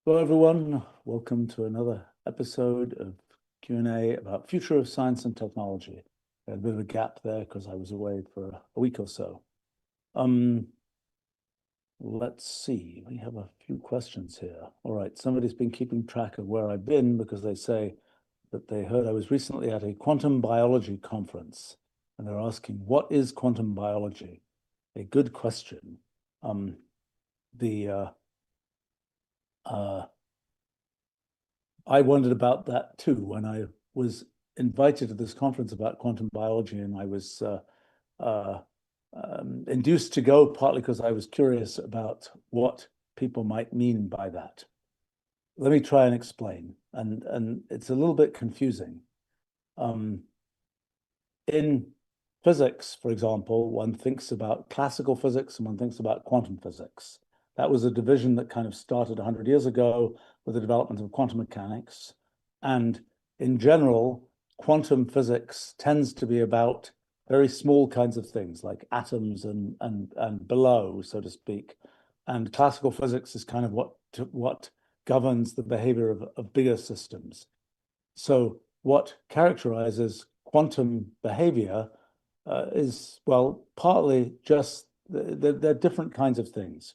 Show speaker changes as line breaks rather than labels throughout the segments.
Hello, everyone. Welcome to another episode of Q&A about future of science and technology. I had a bit of a gap there because I was away for a week or so. Let's see. We have a few questions here. All right. Somebody's been keeping track of where I've been because they say that they heard I was recently at a quantum biology conference, and they're asking, what is quantum biology? A good question. I wondered about that too when I was invited to this conference about quantum biology, and I was induced to go partly because I was curious about what people might mean by that. Let me try and explain, and it's a little bit confusing. In physics, for example, one thinks about classical physics and one thinks about quantum physics. That was a division that kind of started 100 years ago with the development of quantum mechanics. And in general, quantum physics tends to be about very small kinds of things like atoms and below, so to speak. And classical physics is kind of what governs the behavior of bigger systems. So what characterizes quantum behavior is, well, partly just they're different kinds of things.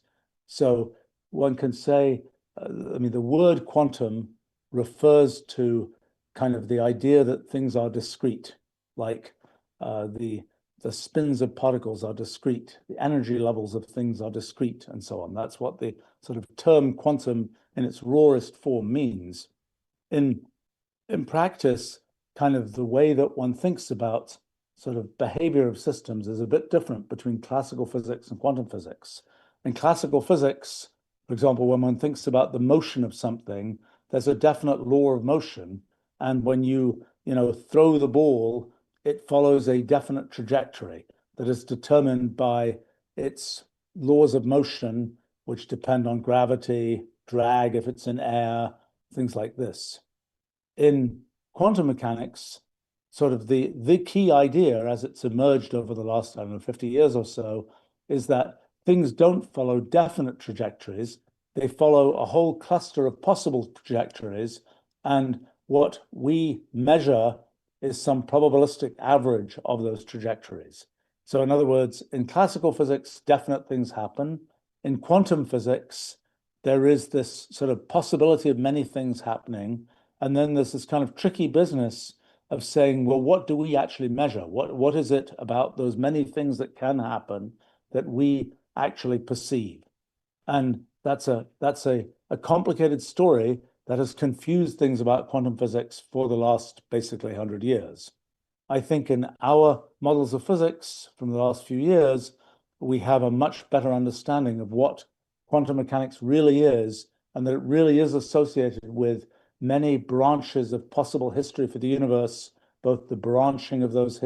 So one can say, the word quantum refers to kind of the idea that things are discrete, like the spins of particles are discrete, the energy levels of things are discrete, and so on. That's what the sort of term quantum in its rawest form means. In practice, kind of the way that one thinks about sort of behavior of systems is a bit different between classical physics and quantum physics. In classical physics, for example, when one thinks about the motion of something, there's a definite law of motion. And when you throw the ball, it follows a definite trajectory that is determined by its laws of motion, which depend on gravity, drag if it's in air, things like this. In quantum mechanics, sort of the key idea as it's emerged over the last, 50 years or so, is that things don't follow definite trajectories. They follow a whole cluster of possible trajectories. And what we measure is some probabilistic average of those trajectories. So in other words, in classical physics, definite things happen. In quantum physics, there is this sort of possibility of many things happening. And then there's this kind of tricky business of saying, well, what do we actually measure? What is it about those many things that can happen that we actually perceive? And that's a complicated story that has confused things about quantum physics for the last basically 100 years. I think in our models of physics from the last few years, we have a much better understanding of what quantum mechanics really is, and that it really is associated with many branches of possible history for the universe, both the branching of those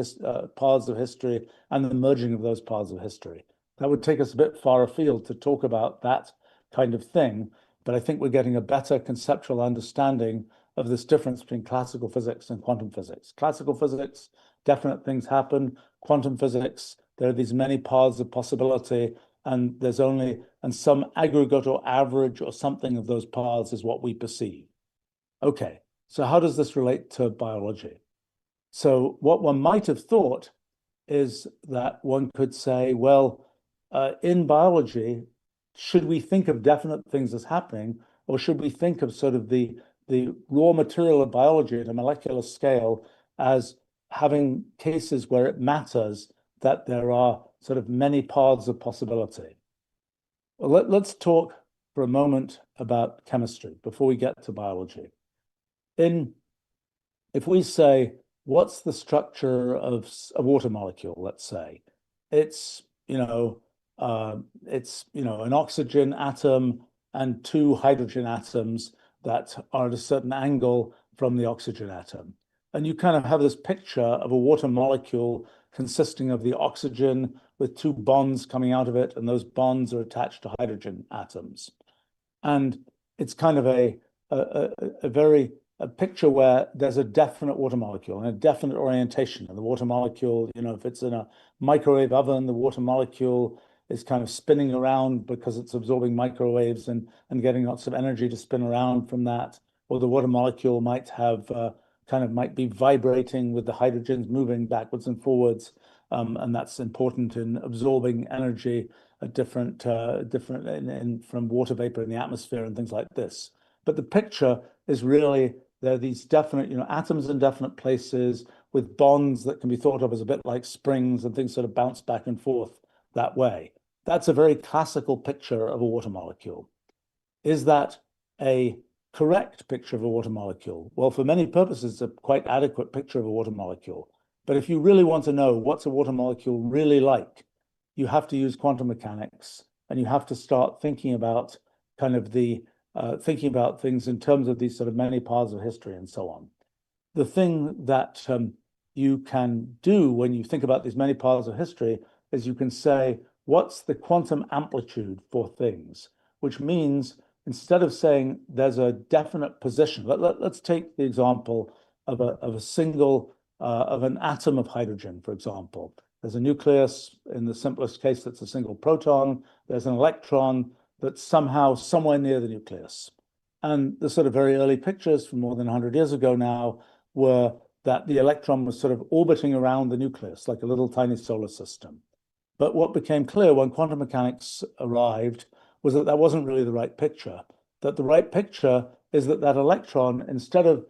paths of history and the merging of those paths of history. That would take us a bit far afield to talk about that kind of thing, but I think we're getting a better conceptual understanding of this difference between classical physics and quantum physics. Classical physics, definite things happen. Quantum physics, there are these many paths of possibility, and some aggregate or average or something of those paths is what we perceive. Okay, so how does this relate to biology? So what one might have thought is that one could say, well, in biology, should we think of definite things as happening, or should we think of sort of the raw material of biology at a molecular scale as having cases where it matters that there are sort of many paths of possibility? Well, let's talk for a moment about chemistry before we get to biology. If we say, what's the structure of a water molecule, let's say, it's an oxygen atom and two hydrogen atoms that are at a certain angle from the oxygen atom. And you kind of have this picture of a water molecule consisting of the oxygen with two bonds coming out of it, and those bonds are attached to hydrogen atoms. And it's kind of a picture where there's a definite water molecule and a definite orientation. And the water molecule, if it's in a microwave oven, the water molecule is kind of spinning around because it's absorbing microwaves and getting lots of energy to spin around from that. Or the water molecule might have might be vibrating with the hydrogens moving backwards and forwards. And that's important in absorbing energy at different from water vapor in the atmosphere and things like this. But the picture is really there are these definite, atoms in definite places with bonds that can be thought of as a bit like springs, and things sort of bounce back and forth that way. That's a very classical picture of a water molecule. Is that a correct picture of a water molecule? Well, for many purposes, it's a quite adequate picture of a water molecule. But if you really want to know what's a water molecule really like, you have to use quantum mechanics, and you have to start thinking about thinking about things in terms of these sort of many paths of history and so on. The thing that you can do when you think about these many paths of history is you can say, what's the quantum amplitude for things? Which means instead of saying there's a definite position, let's take the example of a single of an atom of hydrogen, for example. There's a nucleus, in the simplest case, that's a single proton. There's an electron that's somehow somewhere near the nucleus. And the sort of very early pictures from more than 100 years ago now were that the electron was sort of orbiting around the nucleus like a little tiny solar system. But what became clear when quantum mechanics arrived was that that wasn't really the right picture, that the right picture is that that electron, instead of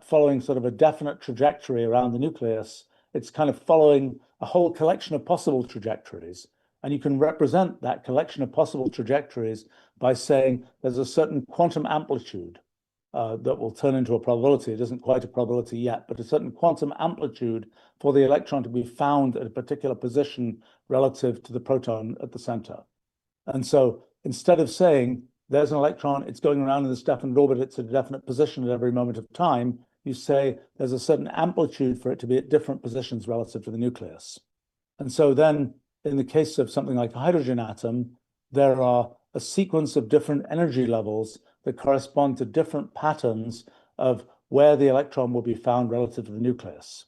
following sort of a definite trajectory around the nucleus, it's kind of following a whole collection of possible trajectories. And you can represent that collection of possible trajectories by saying there's a certain quantum amplitude that will turn into a probability. It isn't quite a probability yet, but a certain quantum amplitude for the electron to be found at a particular position relative to the proton at the center. And so instead of saying there's an electron, it's going around in this definite orbit, it's at a definite position at every moment of time, you say there's a certain amplitude for it to be at different positions relative to the nucleus. And so then in the case of something like a hydrogen atom, there are a sequence of different energy levels that correspond to different patterns of where the electron will be found relative to the nucleus.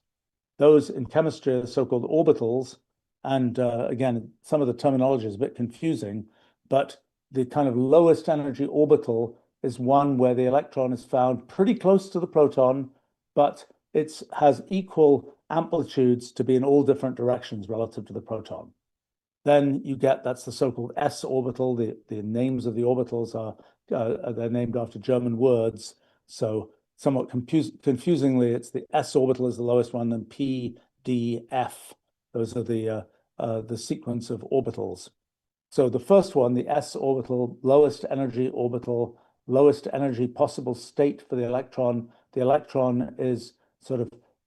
Those in chemistry are so-called orbitals. And again, some of the terminology is a bit confusing, but the kind of lowest energy orbital is one where the electron is found pretty close to the proton, but it has equal amplitudes to be in all different directions relative to the proton. Then you get, that's the so-called s orbital. The names of the orbitals are they're named after German words. So somewhat confusingly, it's the s orbital is the lowest one, then p, d, f. Those are the sequence of orbitals. So the first one, the s orbital, lowest energy orbital, lowest energy possible state for the electron. The electron is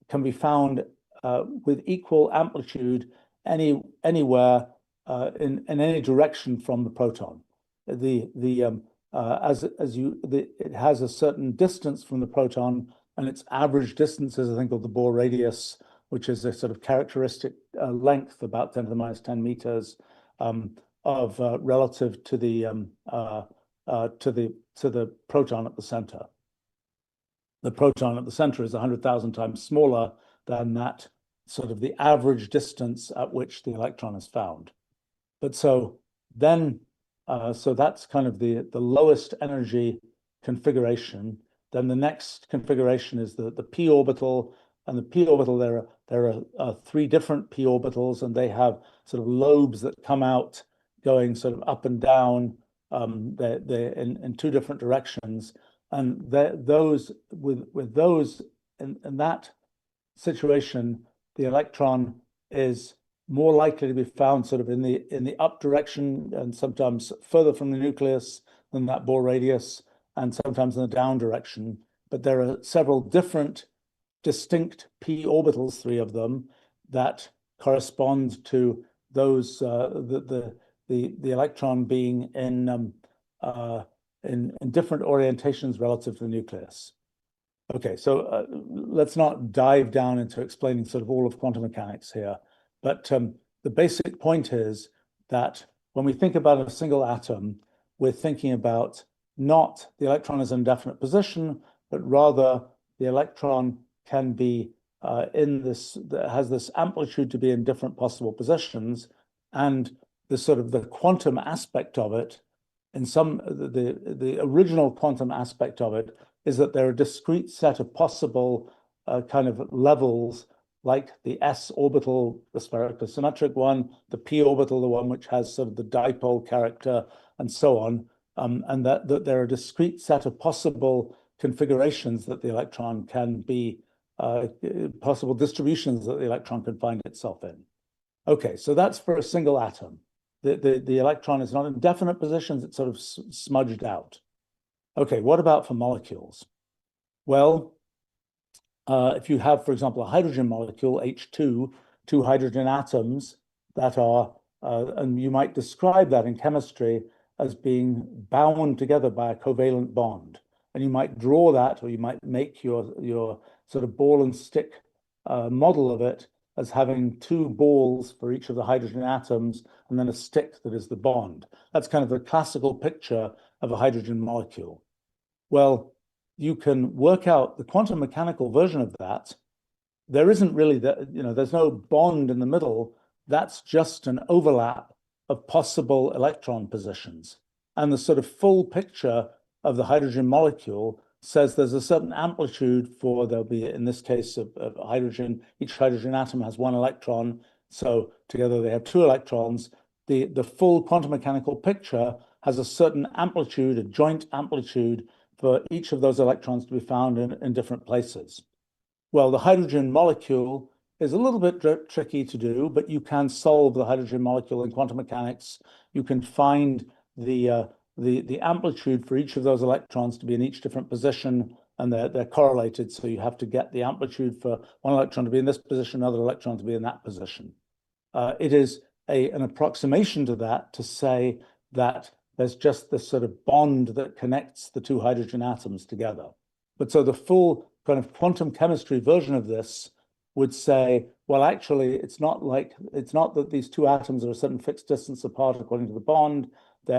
can be found with equal amplitude anywhere in any direction from the proton. It has a certain distance from the proton, and its average distance is a thing called the Bohr radius, which is a sort of characteristic length, about 10 to the minus 10 meters, of relative to the proton at the center. The proton at the center is 100,000 times smaller than that sort of the average distance at which the electron is found. But so then, so that's kind of the lowest energy configuration. Then the next configuration is the p orbital, and the p orbital, there are three different p orbitals, and they have sort of lobes that come out going sort of up and down. They're in two different directions, and those with those in that situation, the electron is more likely to be found sort of in the up direction, and sometimes further from the nucleus than that Bohr radius, and sometimes in the down direction. But there are several different distinct p orbitals, three of them, that correspond to those the electron being in different orientations relative to the nucleus. Okay, so let's not dive down into explaining sort of all of quantum mechanics here, but the basic point is that when we think about a single atom, we're thinking about not the electron as an indefinite position, but rather the electron can be has this amplitude to be in different possible positions, and the sort of the quantum aspect of it, the original quantum aspect of it is that there are a discrete set of possible kind of levels, like the s orbital, the spherically symmetric one, the p orbital, the one which has sort of the dipole character, and so on, and that there are a discrete set of possible configurations that the electron can be, possible distributions that the electron can find itself in. Okay, so that's for a single atom. The electron is not in definite positions, it's sort of smudged out. Okay, what about for molecules? Well, if you have, for example, a hydrogen molecule, H2, two hydrogen atoms that are, and you might describe that in chemistry as being bound together by a covalent bond. And you might draw that, or you might make your sort of ball and stick model of it as having two balls for each of the hydrogen atoms, and then a stick that is the bond. That's kind of the classical picture of a hydrogen molecule. Well, you can work out the quantum mechanical version of that. There isn't really, there's no bond in the middle. That's just an overlap of possible electron positions. And the sort of full picture of the hydrogen molecule says there's a certain amplitude for, there'll be, in this case of hydrogen, each hydrogen atom has one electron. So together they have two electrons. The full quantum mechanical picture has a certain amplitude, a joint amplitude for each of those electrons to be found in different places. Well, the hydrogen molecule is a little bit tricky to do, but you can solve the hydrogen molecule in quantum mechanics. You can find the amplitude for each of those electrons to be in each different position, and they're correlated. So you have to get the amplitude for one electron to be in this position, another electron to be in that position. It is an approximation to that to say that there's just this sort of bond that connects the two hydrogen atoms together. But so the full kind of quantum chemistry version of this would say, well, actually, it's not that these two atoms are a certain fixed distance apart according to the bond.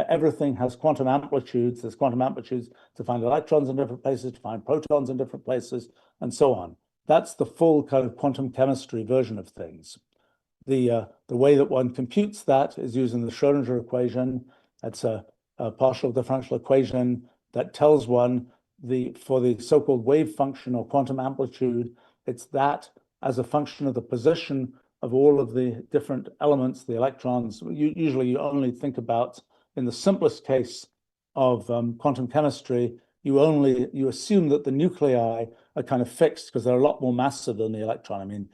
Everything has quantum amplitudes. There's quantum amplitudes to find electrons in different places, to find protons in different places, and so on. That's the full kind of quantum chemistry version of things. The way that one computes that is using the Schrodinger equation. That's a partial differential equation that tells one for the so-called wave function or quantum amplitude, it's that as a function of the position of all of the different elements, the electrons. Usually you only think about, in the simplest case of quantum chemistry, you assume that the nuclei are kind of fixed because they're a lot more massive than the electron. I mean,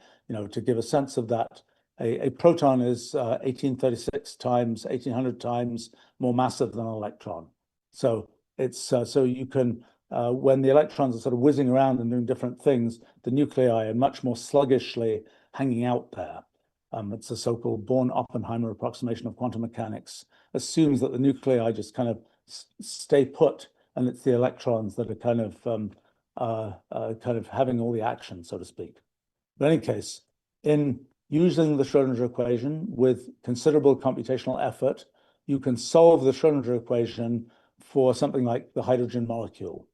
to give a sense of that, a proton is 1836 times, 1800 times more massive than an electron. So it's so you can, when the electrons are sort of whizzing around and doing different things, the nuclei are much more sluggishly hanging out there. It's a so-called Born-Oppenheimer approximation of quantum mechanics, assumes that the nuclei just kind of stay put, and it's the electrons that are kind of having all the action, so to speak. But in any case, in using the Schrodinger equation with considerable computational effort, you can solve the Schrodinger equation for something like the hydrogen molecule.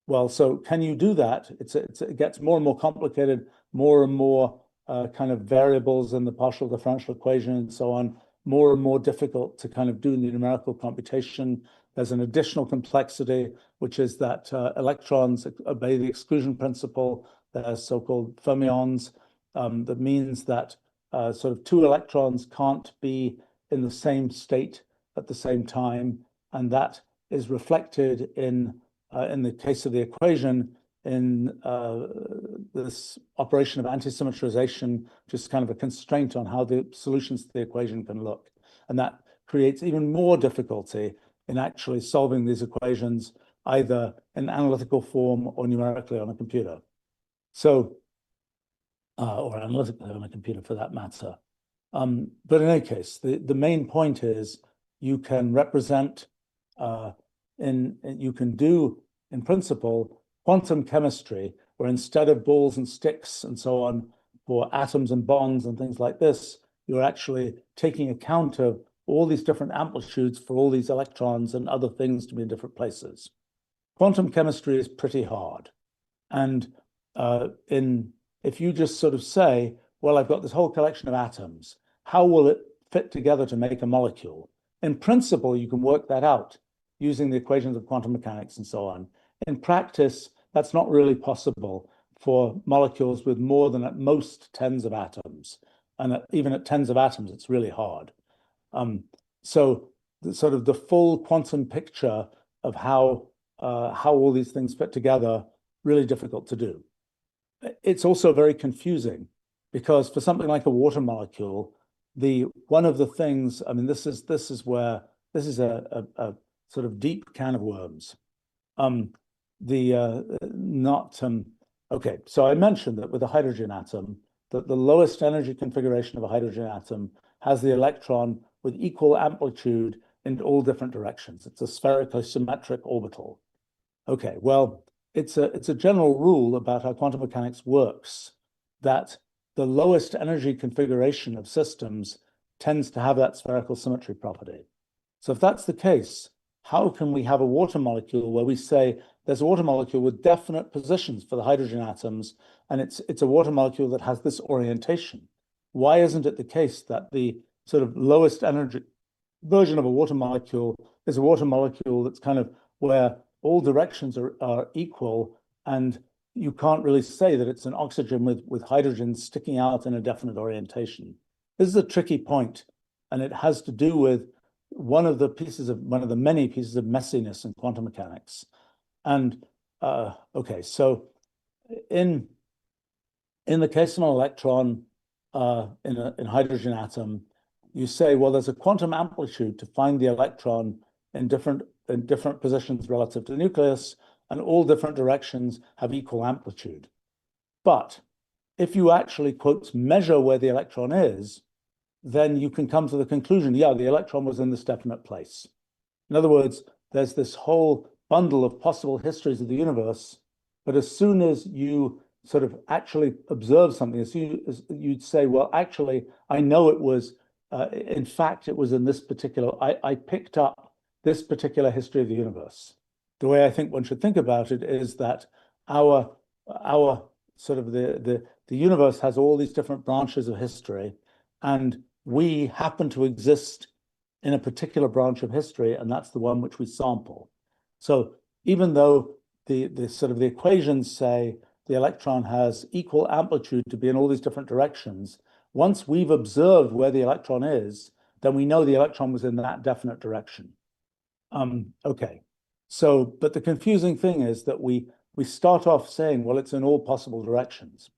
Well, so can you do that? It gets more and more complicated, more and more kind of variables in the partial differential equation and so on, more and more difficult to kind of do the numerical computation. There's an additional complexity, which is that electrons obey the exclusion principle. They're so-called fermions. That means that sort of two electrons can't be in the same state at the same time, and that is reflected in the case of the equation in this operation of anti-symmetrization, which is kind of a constraint on how the solutions to the equation can look. And that creates even more difficulty in actually solving these equations, either in analytical form or numerically on a computer. So, or analytically on a computer for that matter. But in any case, the main point is you can represent, you can do, in principle, quantum chemistry, where instead of balls and sticks and so on for atoms and bonds and things like this, you're actually taking account of all these different amplitudes for all these electrons and other things to be in different places. Quantum chemistry is pretty hard. And if you just sort of say, well, I've got this whole collection of atoms, how will it fit together to make a molecule. In principle, you can work that out using the equations of quantum mechanics and so on. In practice, that's not really possible for molecules with more than at most tens of atoms. And even at tens of atoms, it's really hard. So sort of the full quantum picture of how all these things fit together, really difficult to do. It's also very confusing because for something like a water molecule, one of the things, I mean, this is a sort of deep can of worms. Okay, so I mentioned that with a hydrogen atom, that the lowest energy configuration of a hydrogen atom has the electron with equal amplitude in all different directions. It's a spherically symmetric orbital. Okay, well, it's a general rule about how quantum mechanics works that the lowest energy configuration of systems tends to have that spherical symmetry property. So if that's the case, how can we have a water molecule where we say there's a water molecule with definite positions for the hydrogen atoms, and it's a water molecule that has this orientation? Why isn't it the case that the sort of lowest energy version of a water molecule is a water molecule that's kind of where all directions are equal, and you can't really say that it's an oxygen with hydrogen sticking out in a definite orientation? This is a tricky point, and it has to do with one of the many pieces of messiness in quantum mechanics. And okay, so in the case of an electron in a hydrogen atom, you say, well, there's a quantum amplitude to find the electron in different positions relative to the nucleus, and all different directions have equal amplitude. But if you actually, quotes, measure where the electron is, then you can come to the conclusion, yeah, the electron was in this definite place. In other words, there's this whole bundle of possible histories of the universe, but as soon as you sort of actually observe something, as you'd say, well, actually, I know it was, in fact, it was in this particular, I picked up this particular history of the universe. The way I think one should think about it is that our sort of the universe has all these different branches of history, and we happen to exist in a particular branch of history, and that's the one which we sample. So even though the sort of the equations say the electron has equal amplitude to be in all these different directions, once we've observed where the electron is, then we know the electron was in that definite direction. Okay, so, but the confusing thing is that we start off saying, well, it's in all possible directions.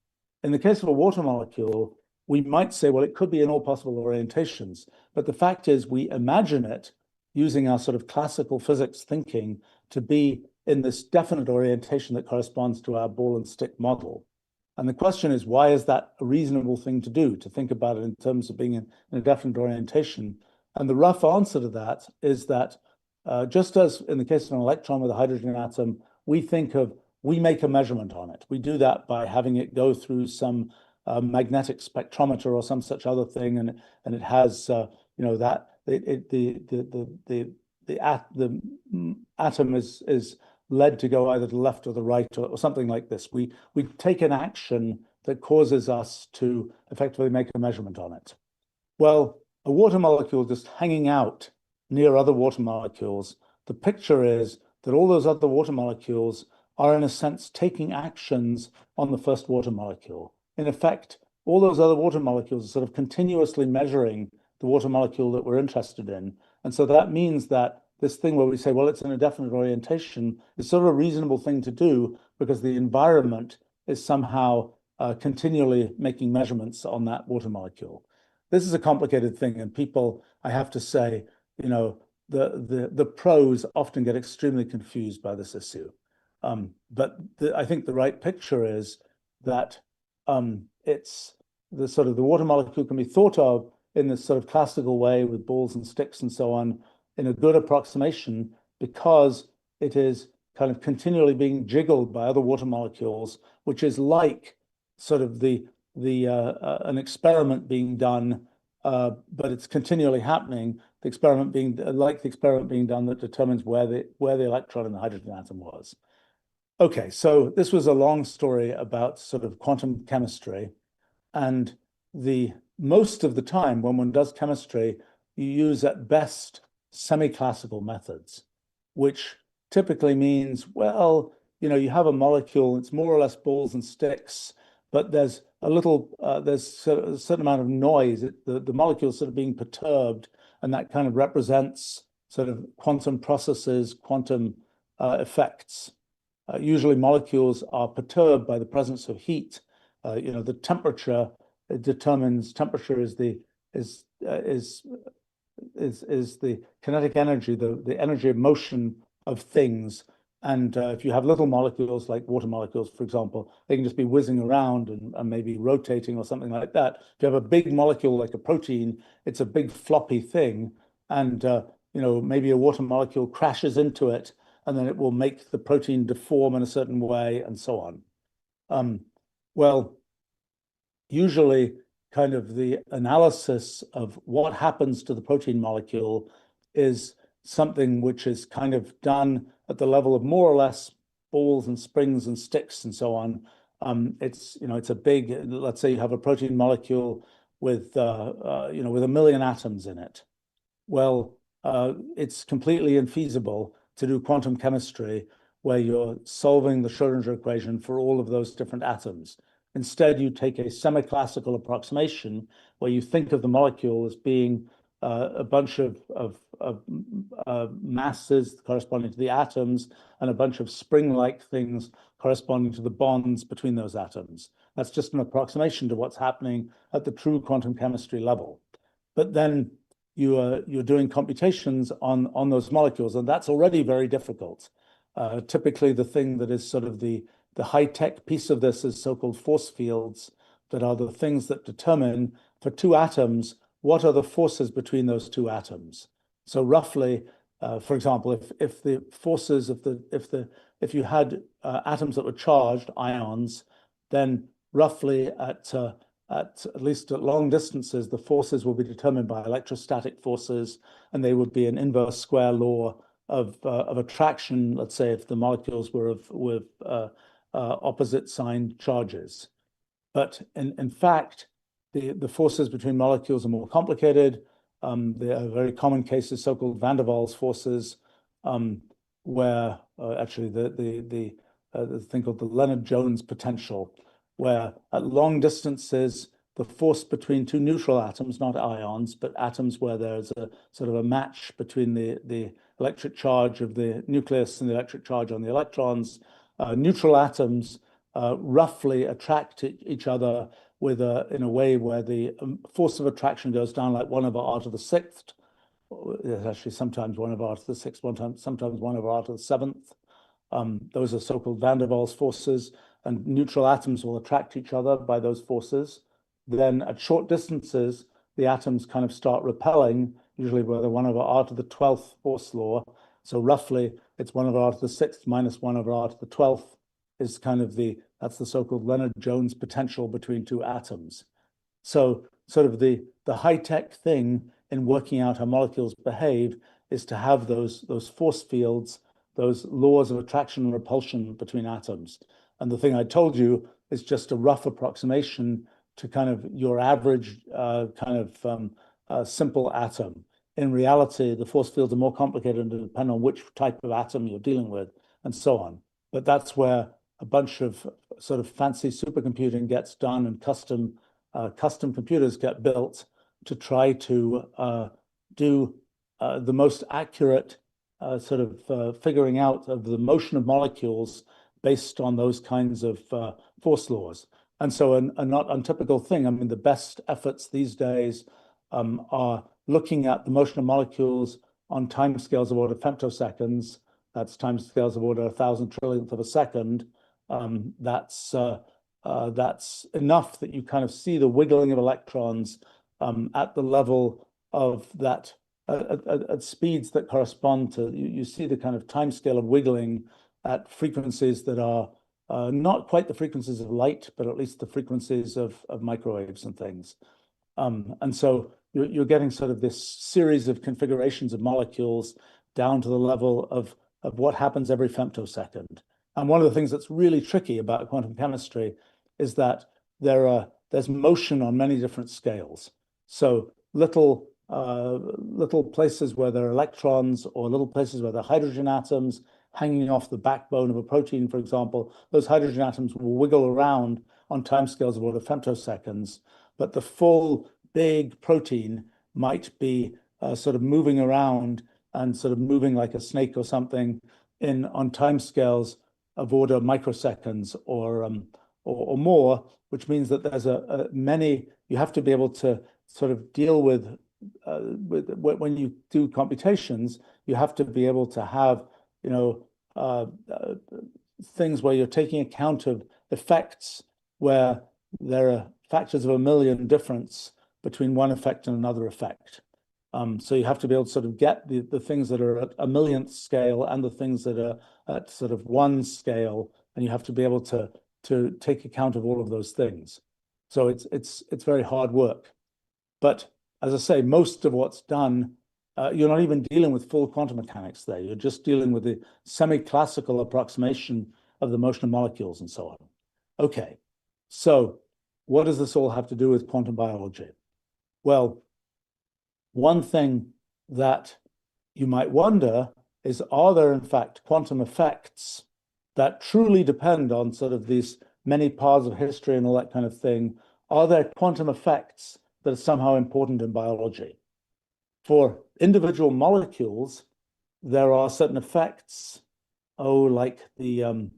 In the case of a water molecule, we might say, well, it could be in all possible orientations, but the fact is we imagine it using our sort of classical physics thinking to be in this definite orientation that corresponds to our ball and stick model. And the question is, why is that a reasonable thing to do, to think about it in terms of being in a definite orientation? And the rough answer to that is that just as in the case of an electron with a hydrogen atom, we make a measurement on it. We do that by having it go through some magnetic spectrometer or some such other thing, and it has that the atom is led to go either to the left or the right or something like this. We take an action that causes us to effectively make a measurement on it. Well, a water molecule just hanging out near other water molecules, the picture is that all those other water molecules are, in a sense, taking actions on the first water molecule. In effect, all those other water molecules are sort of continuously measuring the water molecule that we're interested in. And so that means that this thing where we say, well, it's in a definite orientation is sort of a reasonable thing to do because the environment is somehow continually making measurements on that water molecule. This is a complicated thing, and people, I have to say, the pros often get extremely confused by this issue. But I think the right picture is that it's the sort of the water molecule can be thought of in this sort of classical way with balls and sticks and so on in a good approximation because it is kind of continually being jiggled by other water molecules, which is like sort of an experiment being done, but it's continually happening. The experiment being like the experiment being done that determines where the electron in the hydrogen atom was. Okay, so this was a long story about sort of quantum chemistry, and the most of the time when one does chemistry, you use at best semi-classical methods, which typically means, well, you have a molecule, it's more or less balls and sticks, but there's there's a certain amount of noise. The molecule is sort of being perturbed, and that kind of represents sort of quantum processes, quantum effects. Usually molecules are perturbed by the presence of heat. The temperature determines, temperature is the kinetic energy, the energy of motion of things. And if you have little molecules like water molecules, for example, they can just be whizzing around and maybe rotating or something like that. If you have a big molecule like a protein, it's a big floppy thing. And maybe a water molecule crashes into it, and then it will make the protein deform in a certain way, and so on. Well, usually kind of the analysis of what happens to the protein molecule is something which is kind of done at the level of more or less balls and springs and sticks and so on. It's a big, let's say you have a protein molecule with with 1 million atoms in it. Well, it's completely infeasible to do quantum chemistry where you're solving the Schrodinger equation for all of those different atoms. Instead, you take a semi-classical approximation where you think of the molecule as being a bunch of masses corresponding to the atoms and a bunch of spring-like things corresponding to the bonds between those atoms. That's just an approximation to what's happening at the true quantum chemistry level. But then you're doing computations on those molecules, and that's already very difficult. Typically, the thing that is sort of the high-tech piece of this is so-called force fields that are the things that determine for two atoms what are the forces between those two atoms. So roughly, for example, if the forces of if you had atoms that were charged, ions, then roughly at least at long distances, the forces will be determined by electrostatic forces, and they would be an inverse square law of attraction. Let's say if the molecules were with opposite sign charges. But in fact, the forces between molecules are more complicated. There are very common cases, so-called van der Waals forces, where actually the thing called the Leonard-Jones potential, where at long distances, the force between two neutral atoms, not ions, but atoms where there's a sort of a match between the electric charge of the nucleus and the electric charge on the electrons, neutral atoms roughly attract each other in a way where the force of attraction goes down like 1/r⁶. It's actually sometimes 1/r⁶, sometimes 1/r⁷. Those are so-called van der Waals forces, and neutral atoms will attract each other by those forces. Then at short distances, the atoms kind of start repelling, usually by the 1/r⁴ force law. So roughly, it's 1/r⁶ minus 1/r⁴ is kind of that's the so-called Leonard-Jones potential between two atoms. So sort of the high-tech thing in working out how molecules behave is to have those force fields, those laws of attraction and repulsion between atoms. And the thing I told you is just a rough approximation to kind of your average simple atom. In reality, the force fields are more complicated and depend on which type of atom you're dealing with, and so on. But that's where a bunch of sort of fancy supercomputing gets done, and custom computers get built to try to do the most accurate figuring out of the motion of molecules based on those kinds of force laws. And so a not untypical thing, I mean, the best efforts these days are looking at the motion of molecules on timescales of order femtoseconds. That's timescales of order 1,000 trillionth of a second. That's enough that you kind of see the wiggling of electrons at the level of that at speeds that correspond to, you see the kind of timescale of wiggling at frequencies that are not quite the frequencies of light, but at least the frequencies of microwaves and things. And so you're getting sort of this series of configurations of molecules down to the level of what happens every femtosecond. And one of the things that's really tricky about quantum chemistry is that there's there's motion on many different scales. So little places where there are electrons, or little places where there are hydrogen atoms hanging off the backbone of a protein, for example, those hydrogen atoms will wiggle around on timescales of order femtoseconds, but the full big protein might be sort of moving around and sort of moving like a snake or something on timescales of order microseconds or more, which means that there's you have to be able to sort of deal with when you do computations, you have to be able to have, things where you're taking account of effects where there are factors of a million difference between one effect and another effect. So you have to be able to sort of get the things that are at a millionth scale and the things that are at sort of one scale, and you have to be able to take account of all of those things. So it's very hard work. But as I say, most of what's done, you're not even dealing with full quantum mechanics there. You're just dealing with the semi-classical approximation of the motion of molecules and so on. Okay, so what does this all have to do with quantum biology? Well, one thing that you might wonder is, are there in fact quantum effects that truly depend on sort of these many paths of history and all that kind of thing? Are there quantum effects that are somehow important in biology? For individual molecules, there are certain effects, like the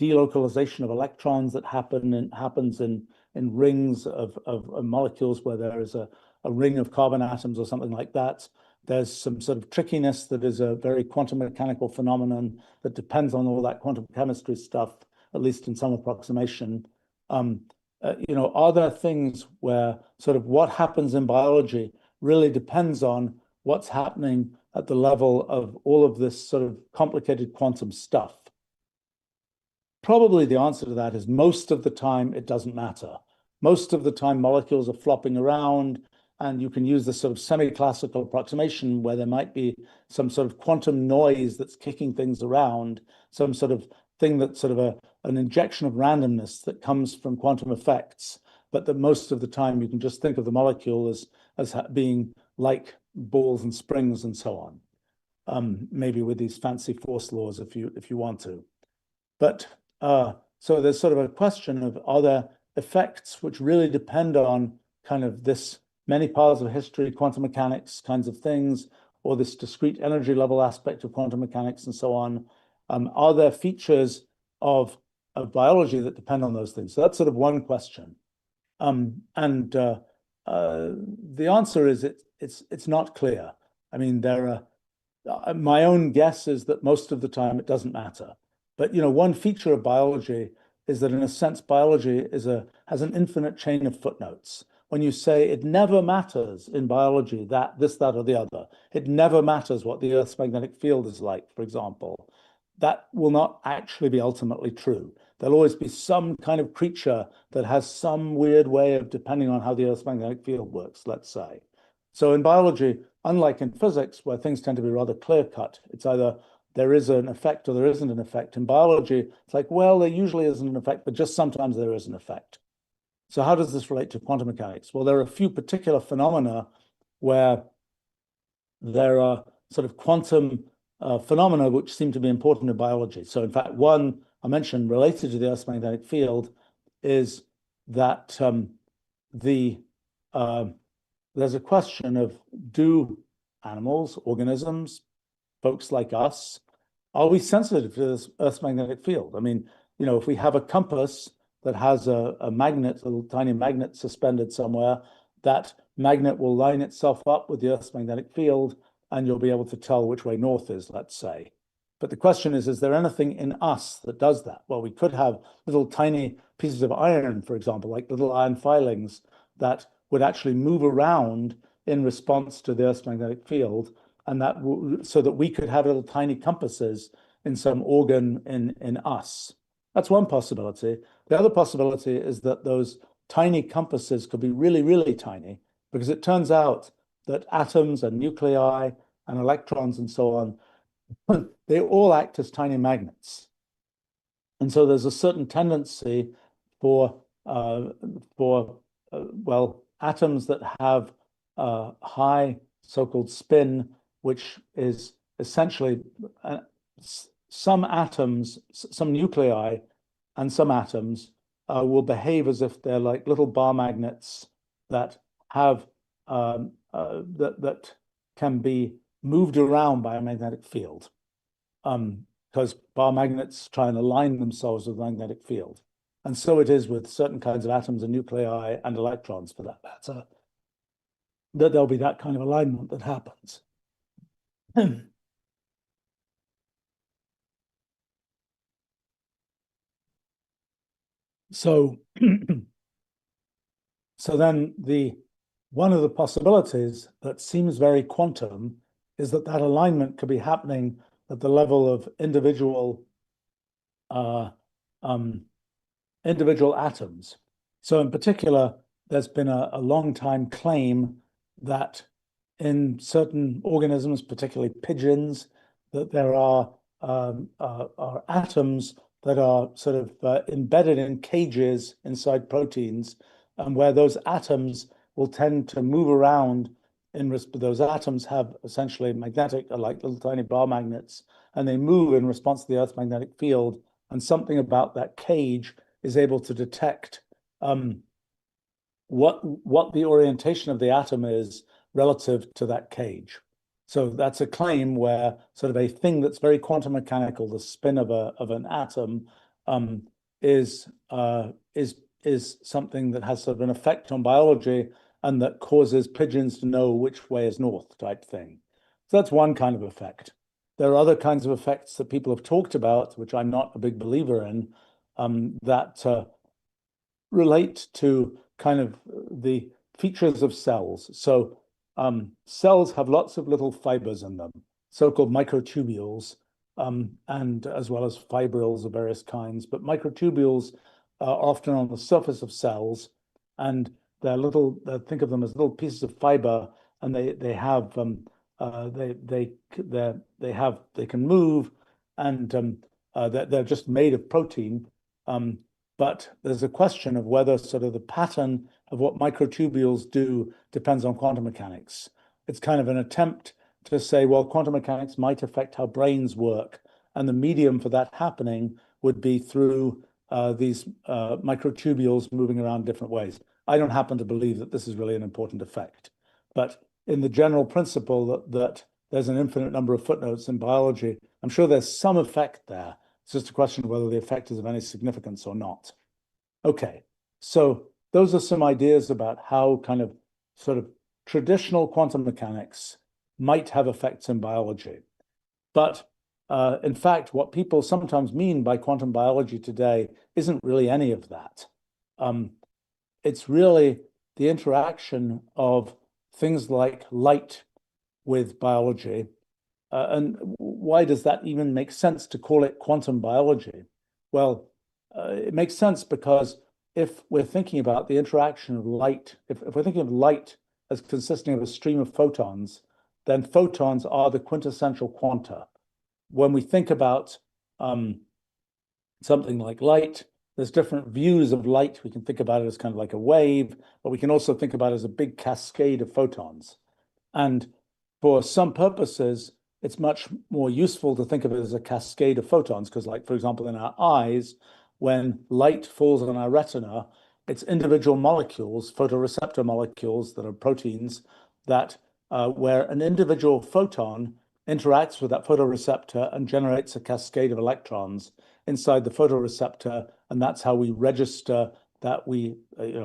delocalization of electrons that happens in rings of molecules where there is a ring of carbon atoms or something like that. There's some sort of trickiness that is a very quantum mechanical phenomenon that depends on all that quantum chemistry stuff, at least in some approximation. Are there things where sort of what happens in biology really depends on what's happening at the level of all of this sort of complicated quantum stuff? Probably the answer to that is most of the time it doesn't matter. Most of the time molecules are flopping around, and you can use this sort of semi-classical approximation where there might be some sort of quantum noise that's kicking things around, some sort of thing that's sort of an injection of randomness that comes from quantum effects, but that most of the time you can just think of the molecule as being like balls and springs and so on, maybe with these fancy force laws if you want to. But so there's sort of a question of, are there effects which really depend on kind of this many paths of history, quantum mechanics kinds of things, or this discrete energy level aspect of quantum mechanics and so on? Are there features of biology that depend on those things? So that's sort of one question. The answer is it's not clear. I mean, my own guess is that most of the time it doesn't matter. But one feature of biology is that, in a sense, biology has an infinite chain of footnotes. When you say it never matters in biology that this, that, or the other, it never matters what the Earth's magnetic field is like, for example, that will not actually be ultimately true. There'll always be some kind of creature that has some weird way of depending on how the Earth's magnetic field works, let's say. So in biology, unlike in physics, where things tend to be rather clear-cut, it's either there is an effect or there isn't an effect. In biology, it's like, well, there usually isn't an effect, but just sometimes there is an effect. So how does this relate to quantum mechanics? Well, there are a few particular phenomena where there are sort of quantum phenomena which seem to be important in biology. So in fact, one I mentioned related to the Earth's magnetic field is that there's a question of, do animals, organisms, folks like us, are we sensitive to this Earth's magnetic field? I mean, if we have a compass that has a magnet, a little tiny magnet suspended somewhere, that magnet will line itself up with the Earth's magnetic field, and you'll be able to tell which way north is, let's say. But the question is there anything in us that does that? Well, we could have little tiny pieces of iron, for example, like little iron filings that would actually move around in response to the Earth's magnetic field, and so that we could have little tiny compasses in some organ in us. That's one possibility. The other possibility is that those tiny compasses could be really, really tiny, because it turns out that atoms and nuclei and electrons and so on, they all act as tiny magnets. And so there's a certain tendency for well, atoms that have high so-called spin, which is essentially some atoms, some nuclei, and some atoms will behave as if they're like little bar magnets that have that can be moved around by a magnetic field, because bar magnets try and align themselves with the magnetic field. And so it is with certain kinds of atoms and nuclei and electrons, for that matter, that there'll be that kind of alignment that happens. So, so then one of the possibilities that seems very quantum is that that alignment could be happening at the level of individual atoms. So in particular, there's been a long time claim that in certain organisms, particularly pigeons, that there are atoms that are sort of embedded in cages inside proteins, and where those atoms will tend to move around those atoms have essentially magnetic, like little tiny bar magnets, and they move in response to the Earth's magnetic field. And something about that cage is able to detect what the orientation of the atom is relative to that cage. So that's a claim where sort of a thing that's very quantum mechanical, the spin of an atom, is something that has sort of an effect on biology and that causes pigeons to know which way is north, type thing. So that's one kind of effect. There are other kinds of effects that people have talked about, which I'm not a big believer in, that relate to kind of the features of cells. So cells have lots of little fibers in them, so-called microtubules, and as well as fibrils of various kinds. But microtubules are often on the surface of cells, and they're little. Think of them as little pieces of fiber, and they can move, and they're just made of protein. But there's a question of whether sort of the pattern of what microtubules do depends on quantum mechanics. It's kind of an attempt to say, well, quantum mechanics might affect how brains work, and the medium for that happening would be through these microtubules moving around different ways. I don't happen to believe that this is really an important effect, but in the general principle that there's an infinite number of footnotes in biology, I'm sure there's some effect there. It's just a question of whether the effect is of any significance or not. Okay, so those are some ideas about how kind of sort of traditional quantum mechanics might have effects in biology. But in fact, what people sometimes mean by quantum biology today isn't really any of that. It's really the interaction of things like light with biology. And why does that even make sense to call it quantum biology? Well, it makes sense because if we're thinking about the interaction of light, if we're thinking of light as consisting of a stream of photons, then photons are the quintessential quanta. When we think about something like light, there's different views of light. We can think about it as kind of like a wave, but we can also think about it as a big cascade of photons. And for some purposes, it's much more useful to think of it as a cascade of photons, because like, for example, in our eyes, when light falls on our retina, it's individual molecules, photoreceptor molecules that are proteins, that where an individual photon interacts with that photoreceptor and generates a cascade of electrons inside the photoreceptor, and that's how we register that we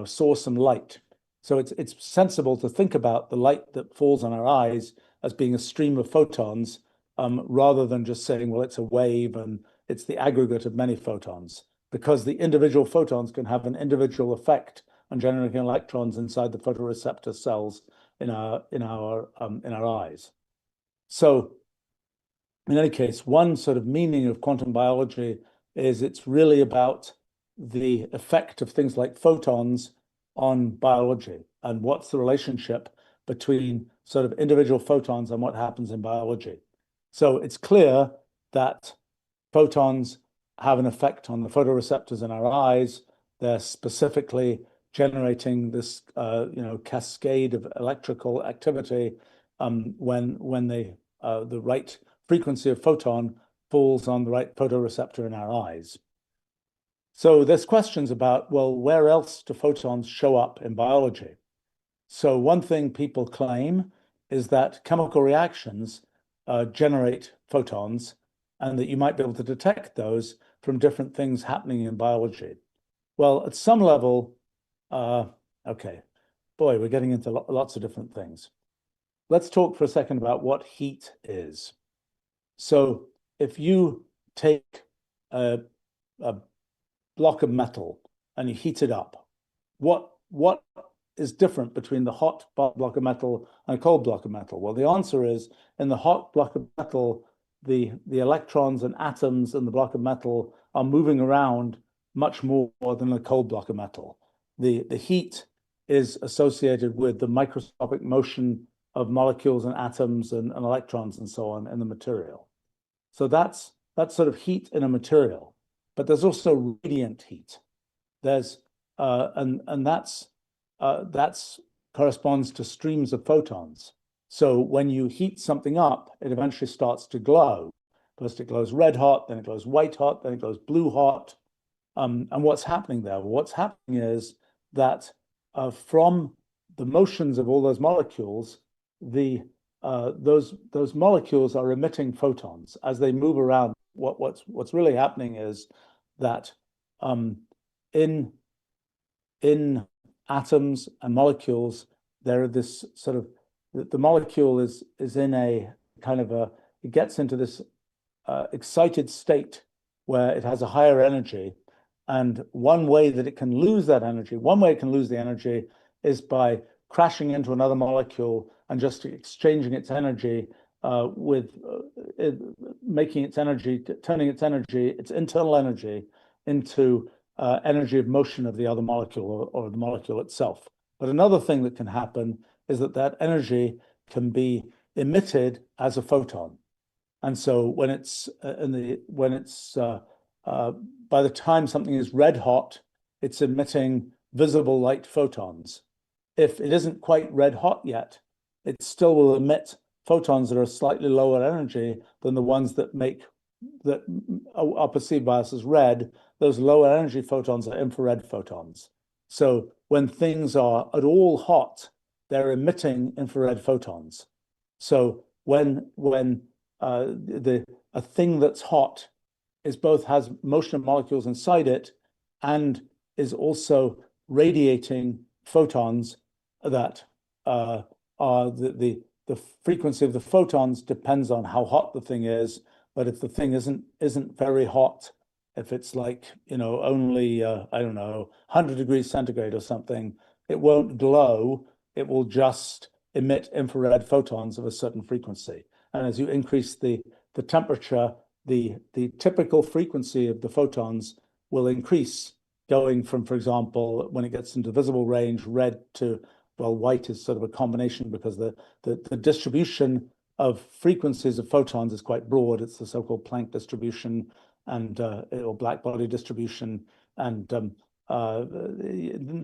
saw some light. So it's sensible to think about the light that falls on our eyes as being a stream of photons, rather than just saying, well, it's a wave and it's the aggregate of many photons, because the individual photons can have an individual effect on generating electrons inside the photoreceptor cells in our eyes. So in any case, one sort of meaning of quantum biology is it's really about the effect of things like photons on biology and what's the relationship between sort of individual photons and what happens in biology. So it's clear that photons have an effect on the photoreceptors in our eyes. They're specifically generating this cascade of electrical activity when the right frequency of photon falls on the right photoreceptor in our eyes. So there's questions about, well, where else do photons show up in biology? So one thing people claim is that chemical reactions generate photons, and that you might be able to detect those from different things happening in biology. Well, at some level, okay, boy, we're getting into lots of different things. Let's talk for a second about what heat is. So if you take a block of metal and you heat it up, what is different between the hot block of metal and a cold block of metal? Well, the answer is, in the hot block of metal, the electrons and atoms in the block of metal are moving around much more than a cold block of metal. The heat is associated with the microscopic motion of molecules and atoms and electrons and so on in the material. So that's sort of heat in a material. But there's also radiant heat. There's and that's corresponds to streams of photons. So when you heat something up, it eventually starts to glow. First it glows red hot, then it glows white hot, then it glows blue hot. And what's happening there? Well, what's happening is that from the motions of all those molecules, those molecules are emitting photons as they move around. What's really happening is that in atoms and molecules, there are this sort of, the molecule is in a kind of it gets into this excited state where it has a higher energy. And one way that it can lose that energy, one way it can lose the energy is by crashing into another molecule and just exchanging its energy making its energy, turning its energy, its internal energy, into energy of motion of the other molecule or the molecule itself. But another thing that can happen is that energy can be emitted as a photon. And so when it's by the time something is red hot, it's emitting visible light photons. If it isn't quite red hot yet, it still will emit photons that are slightly lower energy than the ones that are perceived by us as red. Those lower energy photons are infrared photons. So when things are at all hot, they're emitting infrared photons. So when a thing that's hot has motion of molecules inside it and is also radiating photons that are the frequency of the photons depends on how hot the thing is. But if the thing isn't very hot, if it's like, only I don't know, 100 degrees centigrade or something, it won't glow. It will just emit infrared photons of a certain frequency. And as you increase the temperature, the typical frequency of the photons will increase, going from, for example, when it gets into visible range, red to, well, white is sort of a combination because the distribution of frequencies of photons is quite broad. It's the so-called Planck distribution and or black body distribution. And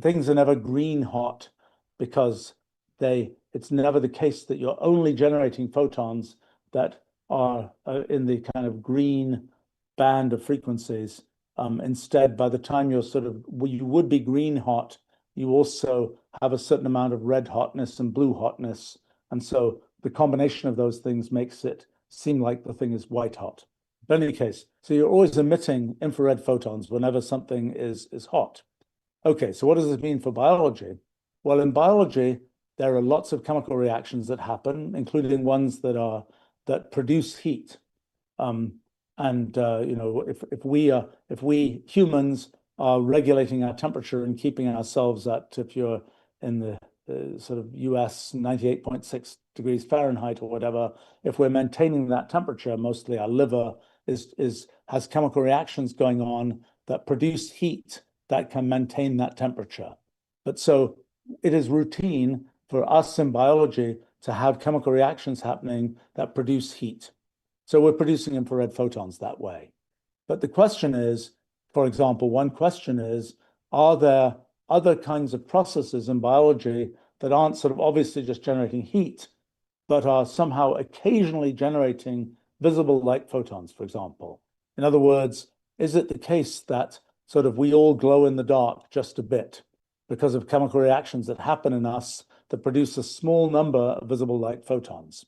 things are never green hot because it's never the case that you're only generating photons that are in the kind of green band of frequencies. Instead, by the time you would be green hot, you also have a certain amount of red hotness and blue hotness. And so the combination of those things makes it seem like the thing is white hot. But in any case, so you're always emitting infrared photons whenever something is hot. Okay, so what does this mean for biology? Well, in biology, there are lots of chemical reactions that happen, including ones that produce heat. If we humans are regulating our temperature and keeping ourselves at, if you're in the sort of US 98.6 degrees Fahrenheit or whatever, if we're maintaining that temperature, mostly our liver has chemical reactions going on that produce heat that can maintain that temperature. But so it is routine for us in biology to have chemical reactions happening that produce heat. So we're producing infrared photons that way. But the question is, for example, one question is, are there other kinds of processes in biology that aren't sort of obviously just generating heat, but are somehow occasionally generating visible light photons, for example. In other words, is it the case that sort of we all glow in the dark just a bit because of chemical reactions that happen in us that produce a small number of visible light photons?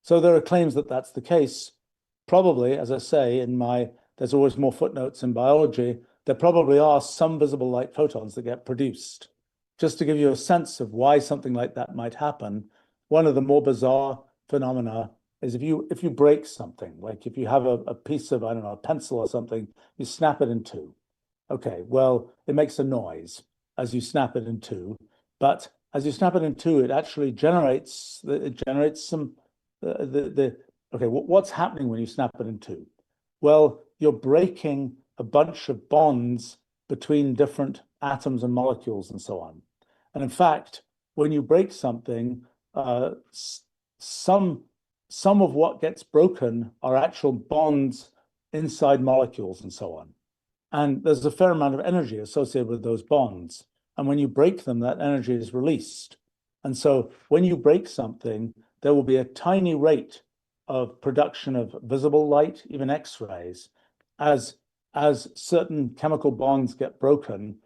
So there are claims that that's the case. Probably, as I say, there's always more footnotes in biology, there probably are some visible light photons that get produced. Just to give you a sense of why something like that might happen, one of the more bizarre phenomena is if you break something, like if you have a piece of, I don't know, a pencil or something, you snap it in two. Okay, well, it makes a noise as you snap it in two, but as you snap it in two, it actually generates some okay, what's happening when you snap it in two? Well, you're breaking a bunch of bonds between different atoms and molecules and so on. And in fact, when you break something, some of what gets broken are actual bonds inside molecules and so on. And there's a fair amount of energy associated with those bonds. And when you break them, that energy is released. And so when you break something, there will be a tiny rate of production of visible light, even X-rays, as certain chemical bonds get broken,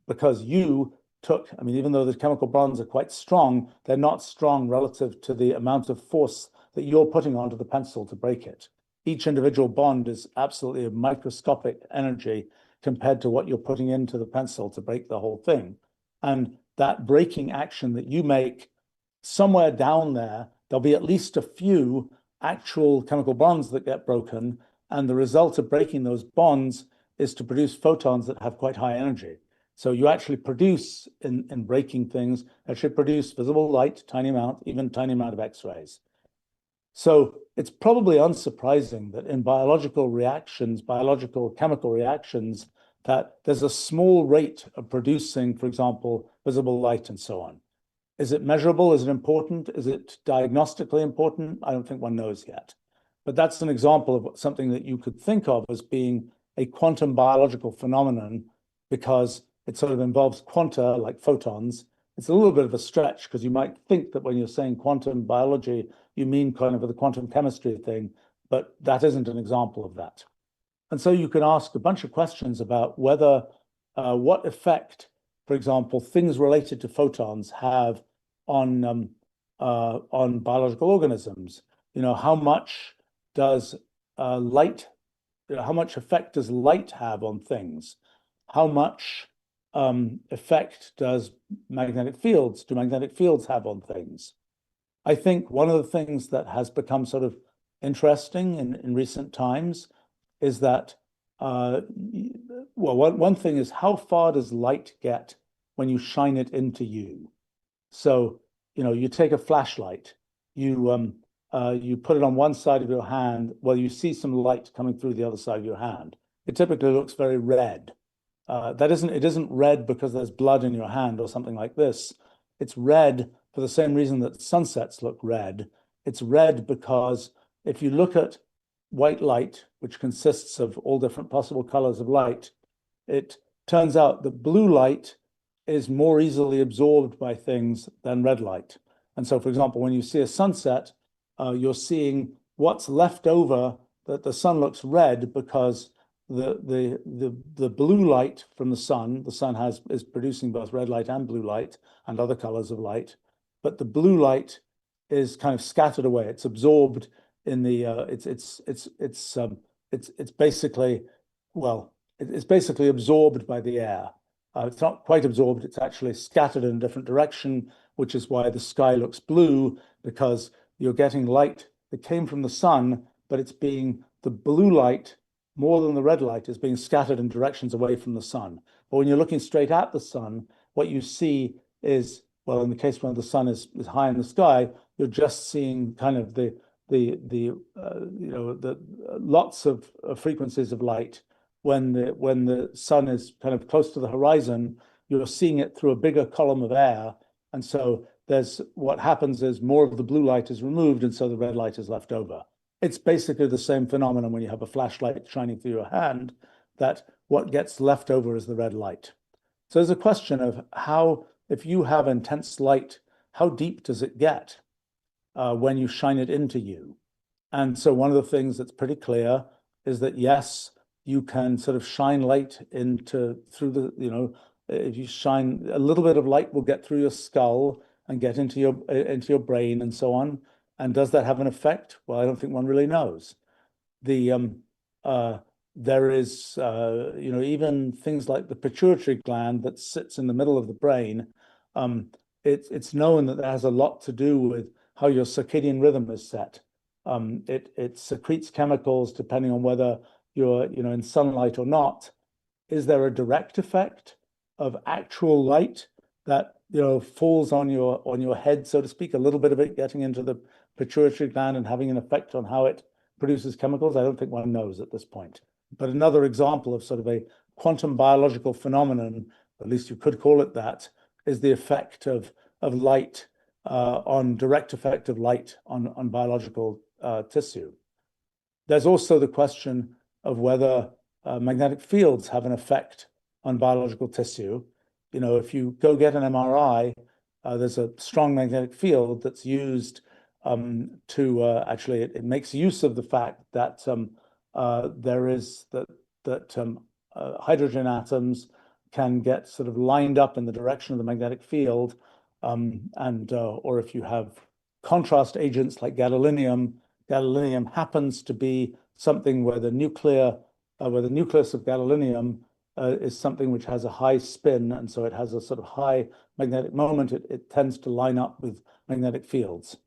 because you took, I mean, even though the chemical bonds are quite strong, they're not strong relative to the amount of force that you're putting onto the pencil to break it. Each individual bond is absolutely a microscopic energy compared to what you're putting into the pencil to break the whole thing. And that breaking action that you make, somewhere down there, there'll be at least a few actual chemical bonds that get broken. And the result of breaking those bonds is to produce photons that have quite high energy. So you actually produce, in breaking things, actually produce visible light, tiny amount, even tiny amount of X-rays. So it's probably unsurprising that in biological reactions, biological chemical reactions, that there's a small rate of producing, for example, visible light and so on. Is it measurable? Is it important? Is it diagnostically important? I don't think one knows yet. But that's an example of something that you could think of as being a quantum biological phenomenon, because it sort of involves quanta, like photons. It's a little bit of a stretch, because you might think that when you're saying quantum biology, you mean kind of the quantum chemistry thing, but that isn't an example of that. And so you can ask a bunch of questions about whether, what effect, for example, things related to photons have on biological organisms. You know, how much does light, how much effect does light have on things? How much effect does magnetic fields, do magnetic fields have on things? I think one of the things that has become sort of interesting in recent times is that, well, one thing is, how far does light get when you shine it into you? So, you know, you take a flashlight, you put it on one side of your hand, well, you see some light coming through the other side of your hand. It typically looks very red. It isn't red because there's blood in your hand or something like this. It's red for the same reason that sunsets look red. It's red because if you look at white light, which consists of all different possible colors of light, it turns out that blue light is more easily absorbed by things than red light. And so, for example, when you see a sunset, you're seeing what's left over, that the sun looks red because the blue light from the sun is producing both red light and blue light and other colors of light, but the blue light is kind of scattered away. It's absorbed in the it's basically, well, it's basically absorbed by the air. It's not quite absorbed, it's actually scattered in a different direction, which is why the sky looks blue, because you're getting light that came from the sun, but it's being, the blue light, more than the red light, is being scattered in directions away from the sun. But when you're looking straight at the sun, what you see is, well, in the case when the sun is high in the sky, you're just seeing kind of the lots of frequencies of light. When the sun is kind of close to the horizon, you're seeing it through a bigger column of air, and so what happens is more of the blue light is removed, and so the red light is left over. It's basically the same phenomenon when you have a flashlight shining through your hand, that what gets left over is the red light. So there's a question of how, if you have intense light, how deep does it get when you shine it into you? And so one of the things that's pretty clear is that yes, you can sort of shine light through the, if you shine a little bit of light will get through your skull and get into your brain and so on. And does that have an effect? Well, I don't think one really knows. There is, even things like the pituitary gland that sits in the middle of the brain. It's known that has a lot to do with how your circadian rhythm is set. It secretes chemicals depending on whether you're, in sunlight or not. Is there a direct effect of actual light that, falls on your head, so to speak, a little bit of it getting into the pituitary gland and having an effect on how it produces chemicals? I don't think one knows at this point. But another example of sort of a quantum biological phenomenon, at least you could call it that, is the effect of light direct effect of light on biological tissue. There's also the question of whether magnetic fields have an effect on biological tissue. If you go get an MRI, there's a strong magnetic field that's used to actually, it makes use of the fact that there is that hydrogen atoms can get sort of lined up in the direction of the magnetic field, or if you have contrast agents like gadolinium happens to be something where the nucleus of gadolinium is something which has a high spin, and so it has a sort of high magnetic moment. It tends to line up with magnetic fields.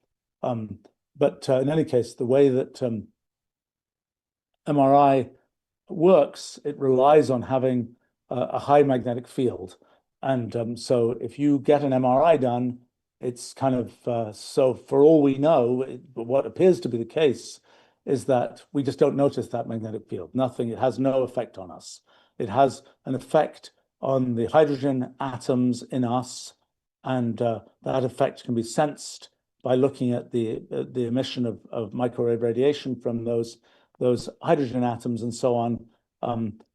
But in any case, the way that MRI works, it relies on having a high magnetic field. And so if you get an MRI done, it's kind of, so for all we know, what appears to be the case is that we just don't notice that magnetic field. Nothing, it has no effect on us. It has an effect on the hydrogen atoms in us, and that effect can be sensed by looking at the emission of microwave radiation from those hydrogen atoms and so on.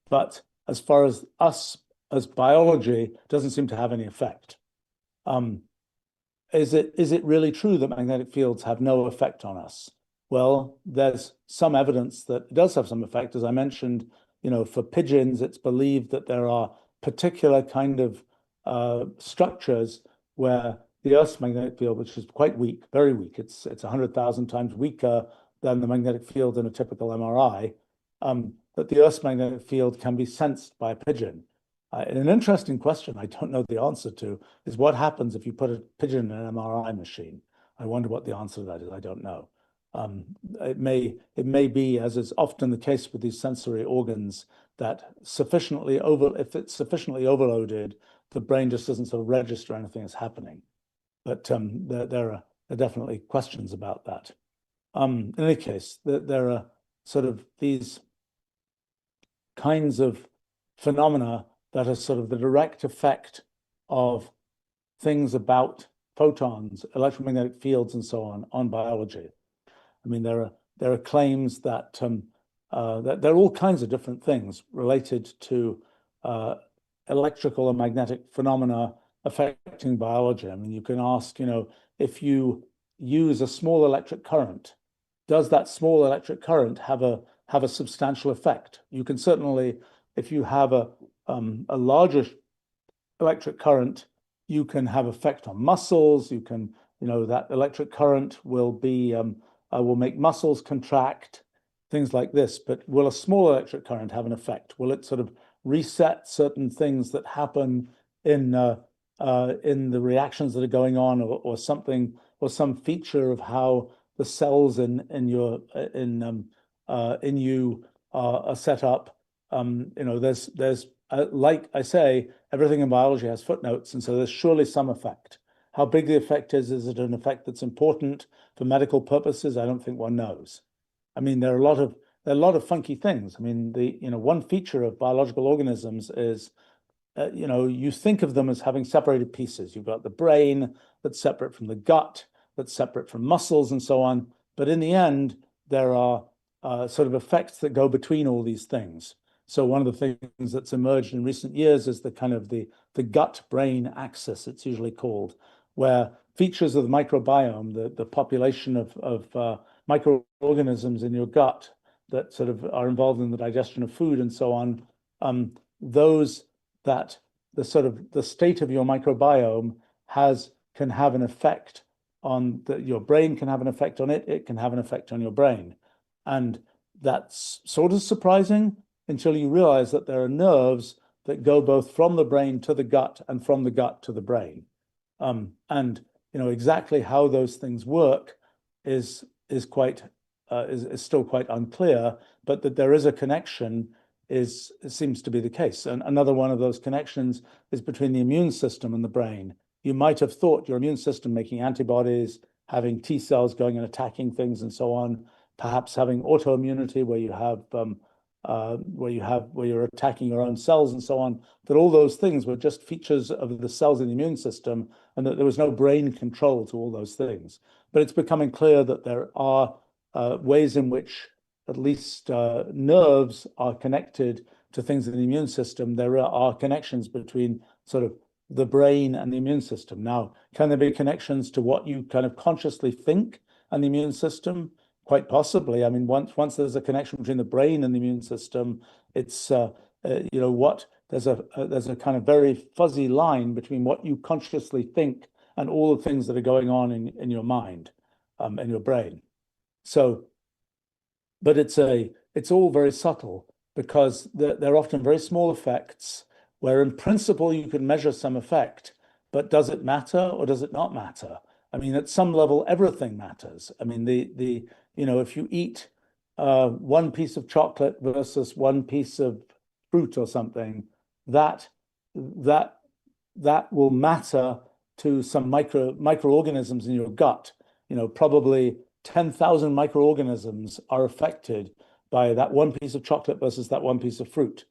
But as far as us as biology, it doesn't seem to have any effect. Is it really true that magnetic fields have no effect on us? Well, there's some evidence that it does have some effect. As I mentioned, for pigeons, it's believed that there are particular kind of structures where the Earth's magnetic field, which is quite weak, very weak, it's 100,000 times weaker than the magnetic field in a typical MRI, that the Earth's magnetic field can be sensed by a pigeon. And an interesting question I don't know the answer to is what happens if you put a pigeon in an MRI machine? I wonder what the answer to that is. I don't know. It may be, as is often the case with these sensory organs, that if it's sufficiently overloaded, the brain just doesn't sort of register anything that's happening. But there are definitely questions about that. In any case, there are sort of these kinds of phenomena that are sort of the direct effect of things about photons, electromagnetic fields, and so on biology. I mean, there are claims that that there are all kinds of different things related to electrical and magnetic phenomena affecting biology. I mean, you can ask, if you use a small electric current, does that small electric current have a substantial effect? You can certainly, if you have a larger electric current, you can have effect on muscles. You can, that electric current will make muscles contract, things like this. But will a small electric current have an effect? Will it sort of reset certain things that happen in the reactions that are going on, or something, or some feature of how the cells in you are set up? There's like I say, everything in biology has footnotes, and so there's surely some effect. How big the effect is it an effect that's important for medical purposes? I don't think one knows. I mean, there are a lot of funky things. I mean, one feature of biological organisms is, you think of them as having separated pieces. You've got the brain that's separate from the gut, that's separate from muscles, and so on. But in the end, there are sort of effects that go between all these things. So one of the things that's emerged in recent years is the kind of the gut-brain axis, it's usually called, where features of the microbiome, the population of microorganisms in your gut that sort of are involved in the digestion of food and so on, those that the state of your microbiome can have an effect on your brain, can have an effect on it, it can have an effect on your brain. And that's sort of surprising until you realize that there are nerves that go both from the brain to the gut and from the gut to the brain. And exactly how those things work is still quite unclear, but that there is a connection seems to be the case. And another one of those connections is between the immune system and the brain. You might have thought your immune system making antibodies, having T cells going and attacking things and so on, perhaps having autoimmunity where you're attacking your own cells and so on, that all those things were just features of the cells in the immune system and that there was no brain control to all those things. But it's becoming clear that there are ways in which at least nerves are connected to things in the immune system. There are connections between sort of the brain and the immune system. Now, can there be connections to what you kind of consciously think and the immune system? Quite possibly. I mean, once there's a connection between the brain and the immune system, it's there's a kind of very fuzzy line between what you consciously think and all the things that are going on in your mind, in your brain. So, but it's all very subtle because they're often very small effects where in principle you can measure some effect, but does it matter or does it not matter? I mean, at some level, everything matters. I mean, if you eat one piece of chocolate versus one piece of fruit or something, that will matter to some microorganisms in your gut. Probably 10,000 microorganisms are affected by that one piece of chocolate versus that one piece of fruit.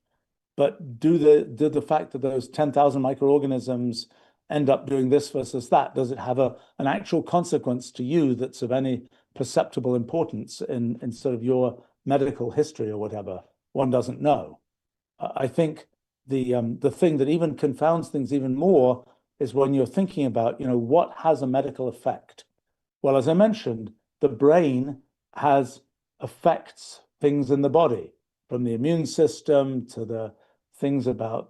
But do the fact that those 10,000 microorganisms end up doing this versus that, does it have an actual consequence to you that's of any perceptible importance in sort of your medical history or whatever? One doesn't know. I think the thing that even confounds things even more is when you're thinking about, what has a medical effect? Well, as I mentioned, the brain affects things in the body, from the immune system to the things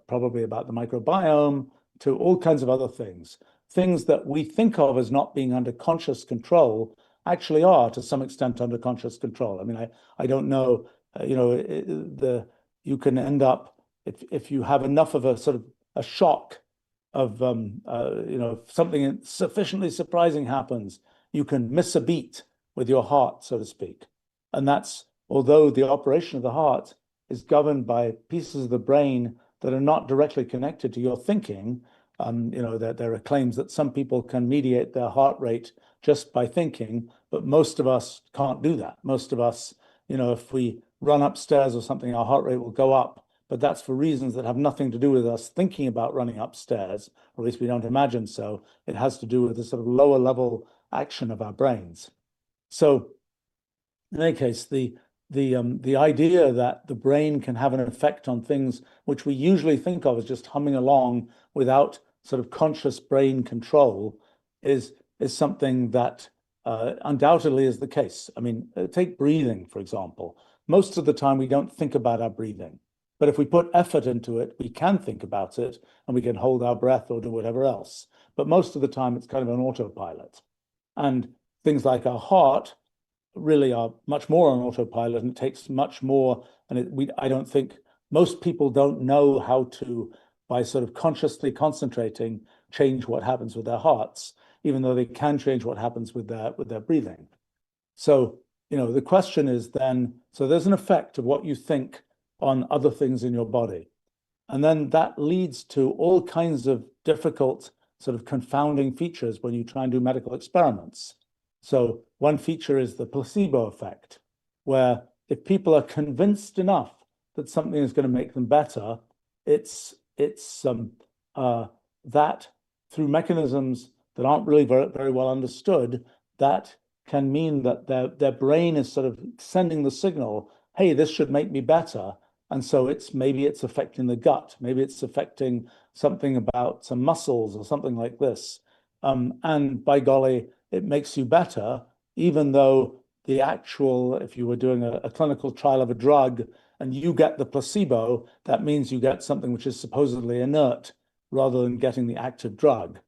probably about the microbiome to all kinds of other things. Things that we think of as not being under conscious control actually are to some extent under conscious control. I mean, I don't know, you can end up, if you have enough of a sort of a shock of, something sufficiently surprising happens, you can miss a beat with your heart, so to speak. And that's, although the operation of the heart is governed by pieces of the brain that are not directly connected to your thinking, that there are claims that some people can mediate their heart rate just by thinking, but most of us can't do that. Most of us, if we run upstairs or something, our heart rate will go up, but that's for reasons that have nothing to do with us thinking about running upstairs, or at least we don't imagine so. It has to do with the sort of lower level action of our brains. So in any case, the idea that the brain can have an effect on things which we usually think of as just humming along without sort of conscious brain control is something that undoubtedly is the case. I mean, take breathing, for example. Most of the time, we don't think about our breathing. But if we put effort into it, we can think about it and we can hold our breath or do whatever else. But most of the time, it's kind of an autopilot. And things like our heart really are much more on autopilot, and it takes much more. And I don't think most people don't know how to, by sort of consciously concentrating, change what happens with their hearts, even though they can change what happens with their breathing. So, the question is then, so there's an effect of what you think on other things in your body. And then that leads to all kinds of difficult sort of confounding features when you try and do medical experiments. So one feature is the placebo effect, where if people are convinced enough that something is going to make them better, it's that through mechanisms that aren't really very, very well understood, that can mean that their brain is sort of sending the signal, hey, this should make me better. And so maybe it's affecting the gut, maybe it's affecting something about some muscles or something like this. And by golly, it makes you better, even though the actual, if you were doing a clinical trial of a drug and you get the placebo, that means you get something which is supposedly inert rather than getting the active drug.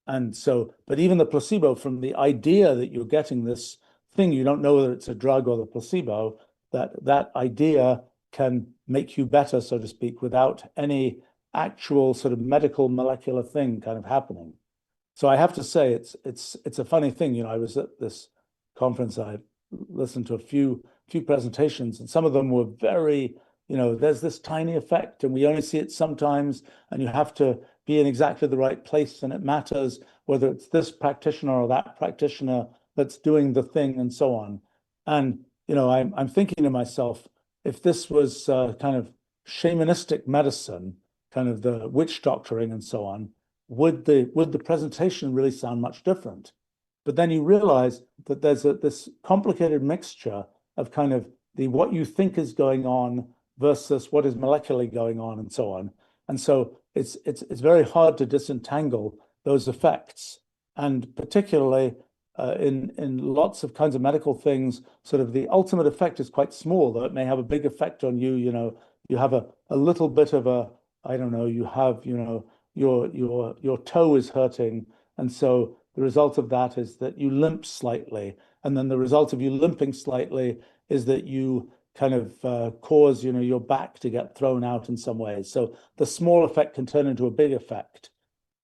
And so, but even the placebo, from the idea that you're getting this thing, you don't know whether it's a drug or the placebo, that idea can make you better, so to speak, without any actual sort of medical molecular thing kind of happening. So I have to say it's a funny thing. You know, I was at this conference, I listened to a few presentations, and some of them were very, you know, there's this tiny effect and we only see it sometimes, and you have to be in exactly the right place, and it matters whether it's this practitioner or that practitioner that's doing the thing, and so on. And you know, I'm thinking to myself, if this was kind of shamanistic medicine, kind of the witch doctoring and so on, would the presentation really sound much different? But then you realize that there's this complicated mixture of kind of what you think is going on versus what is molecularly going on, and so on. And so it's very hard to disentangle those effects. And particularly in lots of kinds of medical things, sort of the ultimate effect is quite small, though it may have a big effect on you. You know, you have a little bit of a, I don't know, you have, you know, your toe is hurting, and so the result of that is that you limp slightly, and then the result of you limping slightly is that you kind of cause, you know, your back to get thrown out in some ways. So the small effect can turn into a big effect,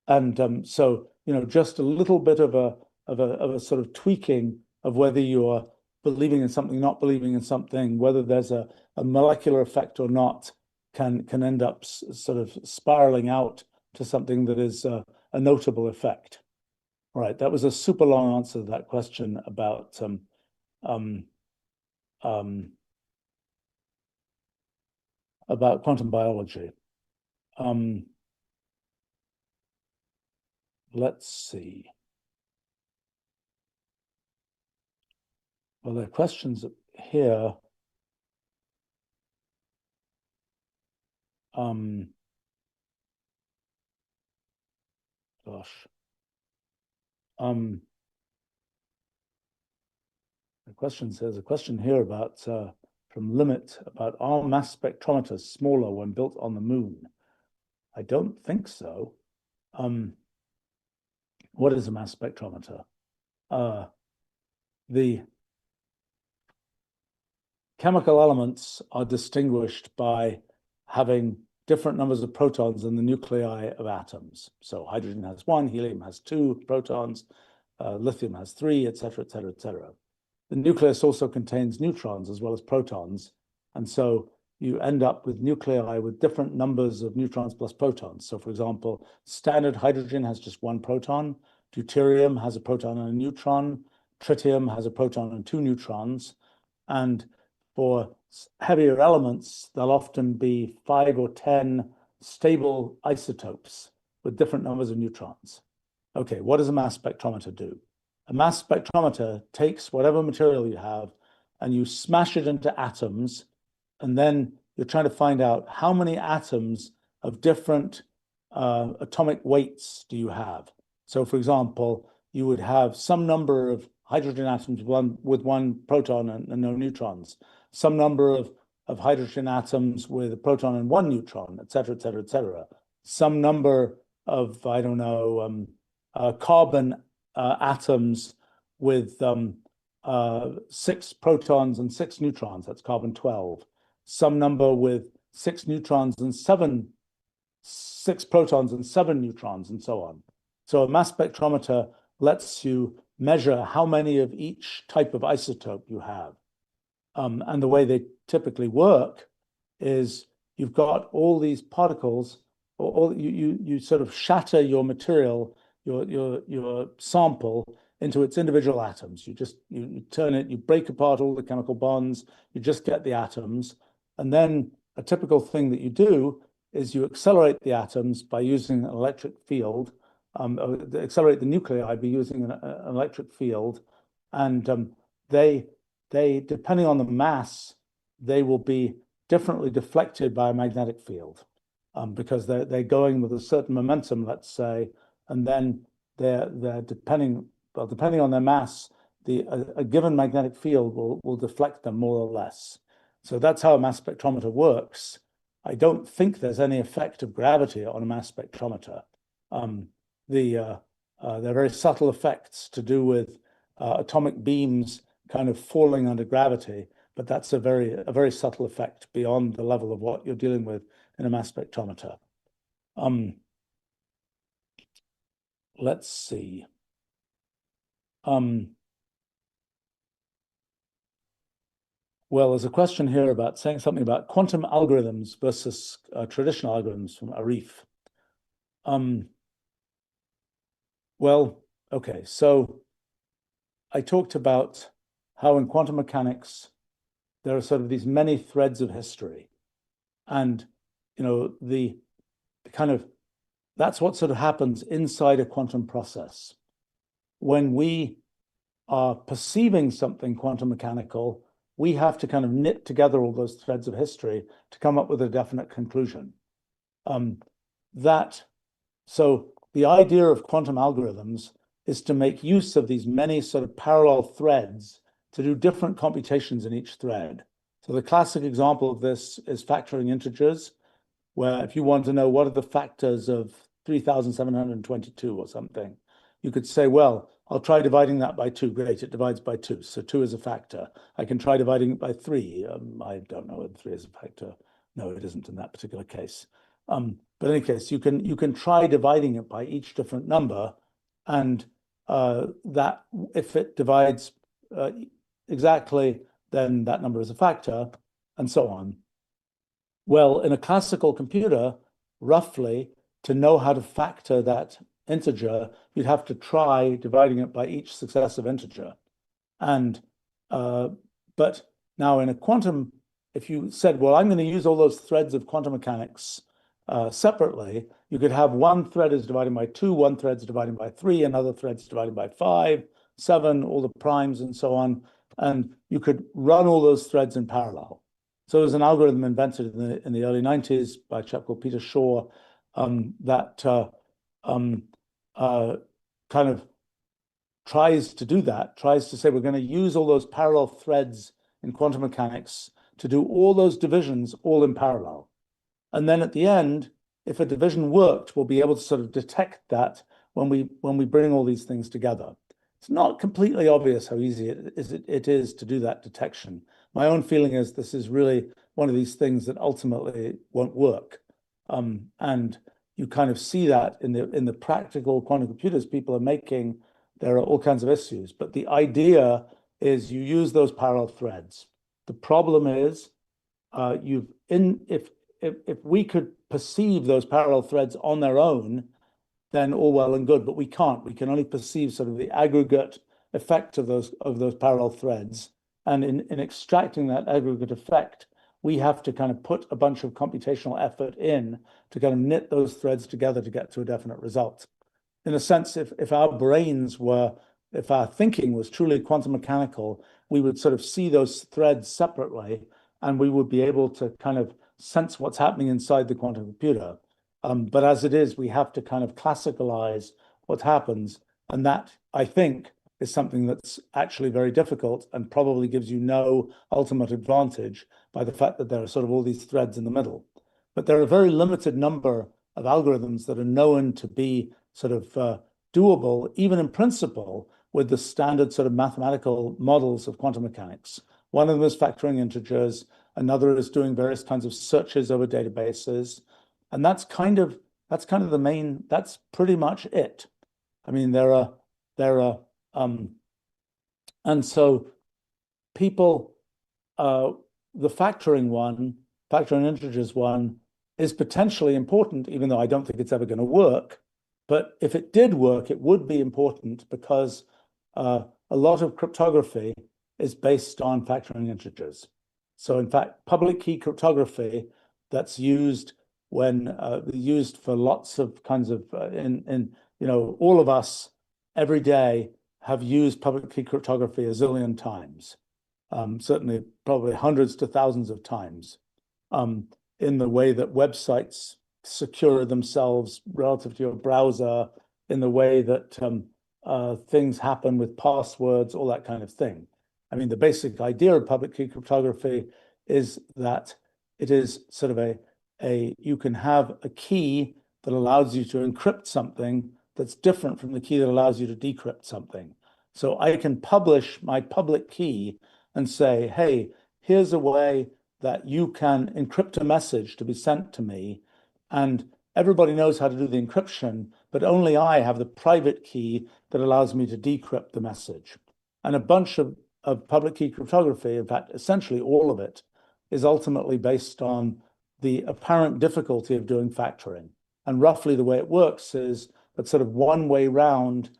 and so you know, just a little bit of a sort of tweaking of whether you are believing in something, not believing in something, whether there's a molecular effect or not, can end up sort of spiraling out to something that is a notable effect. All right, that was a super long answer to that question about quantum biology. Let's see. Well, there are questions here. Gosh. There's a question here about from Limit about, are mass spectrometers smaller when built on the moon? I don't think so. What is a mass spectrometer? The chemical elements are distinguished by having different numbers of protons in the nuclei of atoms. So hydrogen has 1, helium has 2 protons, lithium has 3, et cetera, et cetera, et cetera. The nucleus also contains neutrons as well as protons. And so you end up with nuclei with different numbers of neutrons plus protons. So for example, standard hydrogen has just 1 proton, deuterium has a proton and a neutron, tritium has a proton and 2 neutrons. And for heavier elements, there'll often be 5 or 10 stable isotopes with different numbers of neutrons. Okay, what does a mass spectrometer do? A mass spectrometer takes whatever material you have and you smash it into atoms, and then you're trying to find out how many atoms of different atomic weights do you have. So for example, you would have some number of hydrogen atoms with one proton and no neutrons, some number of hydrogen atoms with a proton and 1 neutron, et cetera, et cetera, et cetera. Some number of, I don't know, carbon atoms with 6 protons and 6 neutrons, that's carbon 12. Some number with 6 protons and 7 neutrons, and so on. So a mass spectrometer lets you measure how many of each type of isotope you have. And the way they typically work is you've got all these particles, or you sort of shatter your material, your sample, into its individual atoms. You turn it, you break apart all the chemical bonds, you just get the atoms. And then a typical thing that you do is you accelerate the atoms by using an electric field, accelerate the nuclei by using an electric field. And they, depending on the mass, they will be differently deflected by a magnetic field, because they're going with a certain momentum, let's say, and then they're depending on their mass, a given magnetic field will deflect them more or less. So that's how a mass spectrometer works. I don't think there's any effect of gravity on a mass spectrometer. They're very subtle effects to do with atomic beams kind of falling under gravity, but that's a very subtle effect beyond the level of what you're dealing with in a mass spectrometer. Let's see. Well, there's a question here about saying something about quantum algorithms versus traditional algorithms from Arif. Well, okay, so I talked about how in quantum mechanics there are sort of these many threads of history, and the kind of that's what sort of happens inside a quantum process. When we are perceiving something quantum mechanical, we have to kind of knit together all those threads of history to come up with a definite conclusion. So the idea of quantum algorithms is to make use of these many sort of parallel threads to do different computations in each thread. So the classic example of this is factoring integers, where if you want to know what are the factors of 3,722 or something, you could say, well, I'll try dividing that by 2. Great, it divides by 2. So 2 is a factor. I can try dividing it by 3. I don't know whether 3 is a factor. No, it isn't in that particular case. But in any case, you can try dividing it by each different number, and that if it divides exactly, then that number is a factor, and so on. Well, in a classical computer, roughly, to know how to factor that integer, you'd have to try dividing it by each successive integer. And but now in a quantum, if you said, well, I'm going to use all those threads of quantum mechanics separately, you could have one thread is dividing by 2, one thread is dividing by 3, another thread is dividing by 5, 7, all the primes and so on. And you could run all those threads in parallel. So there's an algorithm invented in the early 90s by a chap called Peter Shaw that kind of tries to do that, tries to say we're going to use all those parallel threads in quantum mechanics to do all those divisions all in parallel. And then at the end, if a division worked, we'll be able to sort of detect that when we bring all these things together. It's not completely obvious how easy it is to do that detection. My own feeling is this is really one of these things that ultimately won't work. And you kind of see that in the practical quantum computers people are making. There are all kinds of issues, but the idea is you use those parallel threads. The problem is if we could perceive those parallel threads on their own, then all well and good, but we can't. We can only perceive sort of the aggregate effect of those parallel threads. And in extracting that aggregate effect, we have to kind of put a bunch of computational effort in to kind of knit those threads together to get to a definite result. In a sense, if our thinking was truly quantum mechanical, we would sort of see those threads separately, and we would be able to kind of sense what's happening inside the quantum computer. But as it is, we have to kind of classicalize what happens. And that, I think, is something that's actually very difficult and probably gives you no ultimate advantage by the fact that there are sort of all these threads in the middle. But there are a very limited number of algorithms that are known to be sort of doable, even in principle, with the standard sort of mathematical models of quantum mechanics. One of them is factoring integers. Another is doing various kinds of searches over databases. And that's kind of the main, that's pretty much it. I mean, and so people, the factoring integers one is potentially important, even though I don't think it's ever going to work. But if it did work, it would be important because a lot of cryptography is based on factoring integers. So in fact, public key cryptography that's used used for lots of kinds of all of us every day have used public key cryptography a zillion times, certainly probably hundreds to thousands of times. in the way that websites secure themselves relative to your browser, in the way that things happen with passwords, all that kind of thing. I mean, the basic idea of public key cryptography is that it is sort of you can have a key that allows you to encrypt something that's different from the key that allows you to decrypt something. So I can publish my public key and say, hey, here's a way that you can encrypt a message to be sent to me, and everybody knows how to do the encryption, but only I have the private key that allows me to decrypt the message. And a bunch of public key cryptography, in fact, essentially all of it, is ultimately based on the apparent difficulty of doing factoring. And roughly the way it works is that sort of one way round,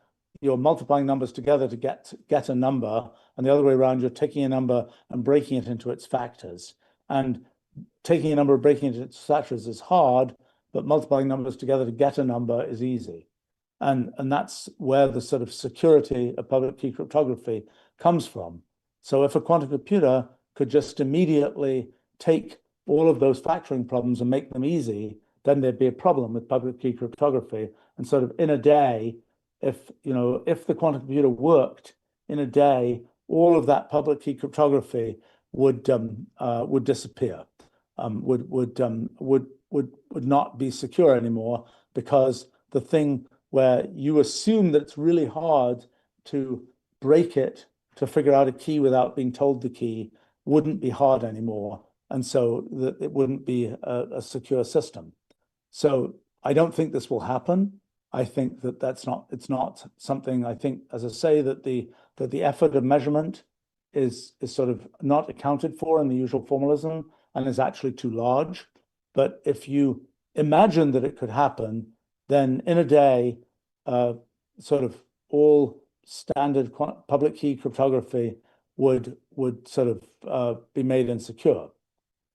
you're multiplying numbers together to get a number, and the other way around, you're taking a number and breaking it into its factors. And taking a number and breaking it into its factors is hard, but multiplying numbers together to get a number is easy. And that's where the sort of security of public key cryptography comes from. So if a quantum computer could just immediately take all of those factoring problems and make them easy, then there'd be a problem with public key cryptography. And sort of in a day, if the quantum computer worked in a day, all of that public key cryptography would disappear, would not be secure anymore, because the thing where you assume that it's really hard to break it, to figure out a key without being told the key, wouldn't be hard anymore. And so it wouldn't be a secure system. So I don't think this will happen. I think that it's not something, I think, as I say, that the effort of measurement is sort of not accounted for in the usual formalism and is actually too large. But if you imagine that it could happen, then in a day, sort of all standard public key cryptography would sort of be made insecure.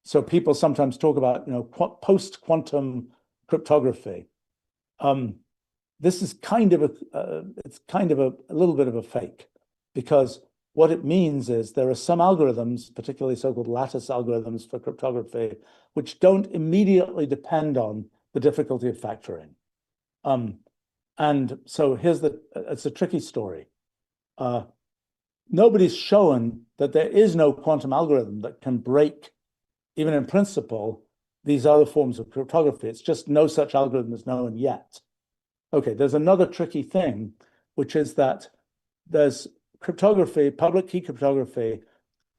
So people sometimes talk about, post-quantum cryptography. This is kind of a little bit of a fake, because what it means is there are some algorithms, particularly so-called lattice algorithms for cryptography, which don't immediately depend on the difficulty of factoring. And so it's a tricky story. Nobody's shown that there is no quantum algorithm that can break, even in principle, these other forms of cryptography. It's just no such algorithm is known yet. Okay, there's another tricky thing, which is that there's cryptography, public key cryptography,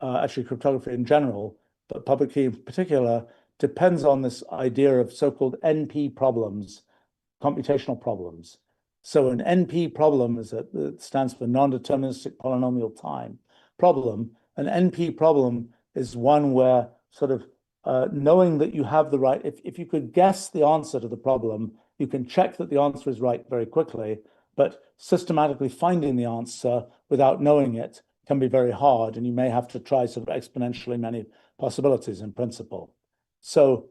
actually cryptography in general, but public key in particular, depends on this idea of so-called NP problems, computational problems. So an NP problem it stands for non-deterministic polynomial time problem. An NP problem is one where sort of knowing that you have the right, if you could guess the answer to the problem, you can check that the answer is right very quickly, but systematically finding the answer without knowing it can be very hard, and you may have to try sort of exponentially many possibilities in principle. So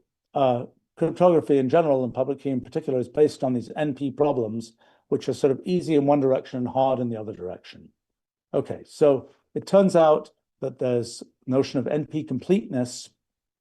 cryptography in general and public key in particular is based on these NP problems, which are sort of easy in one direction and hard in the other direction. Okay, so it turns out that there's notion of NP completeness,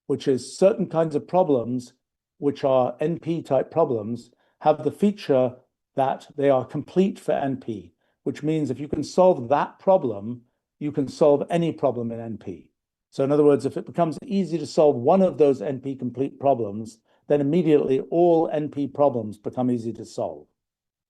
which is certain kinds of problems, which are NP type problems, have the feature that they are complete for NP, which means if you can solve that problem, you can solve any problem in NP. So in other words, if it becomes easy to solve one of those NP complete problems, then immediately all NP problems become easy to solve.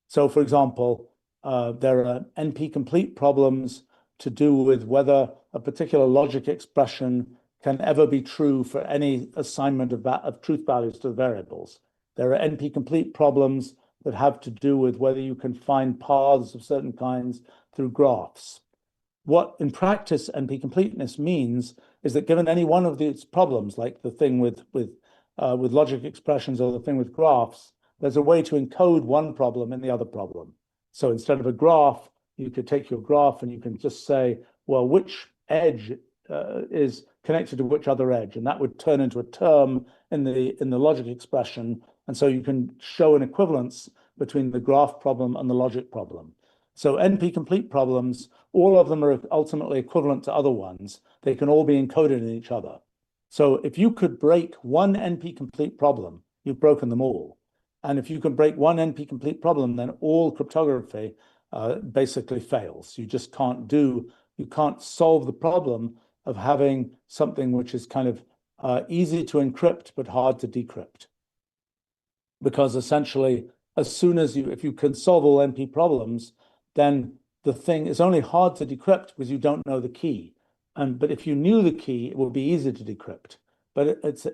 So for example, there are NP complete problems to do with whether a particular logic expression can ever be true for any assignment of truth values to the variables. There are NP complete problems that have to do with whether you can find paths of certain kinds through graphs. What in practice NP completeness means is that given any one of these problems, like the thing with logic expressions or the thing with graphs, there's a way to encode one problem in the other problem. So instead of a graph, you could take your graph and you can just say, well, which edge is connected to which other edge, and that would turn into a term in the logic expression, and so you can show an equivalence between the graph problem and the logic problem. So NP complete problems, all of them are ultimately equivalent to other ones. They can all be encoded in each other. So if you could break one NP-complete problem, you've broken them all. And if you can break one NP-complete problem, then all cryptography basically fails. You just can't you can't solve the problem of having something which is kind of easy to encrypt but hard to decrypt. Because essentially, as soon as if you can solve all NP problems, then the thing is only hard to decrypt because you don't know the key. But if you knew the key, it would be easy to decrypt. But it's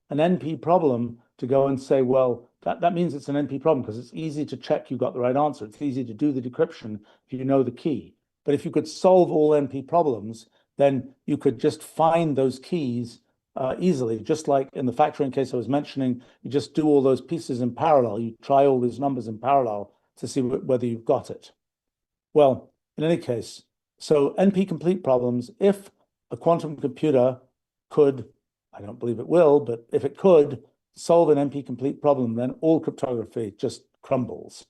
an NP problem to go and say, well, that means it's an NP problem because it's easy to check you got the right answer. It's easy to do the decryption if you know the key. But if you could solve all NP problems, then you could just find those keys easily, just like in the factoring case I was mentioning. You just do all those pieces in parallel. You try all these numbers in parallel to see whether you've got it. Well, in any case, so NP-complete problems, if a quantum computer could, I don't believe it will, but if it could solve an NP-complete problem, then all cryptography just crumbles.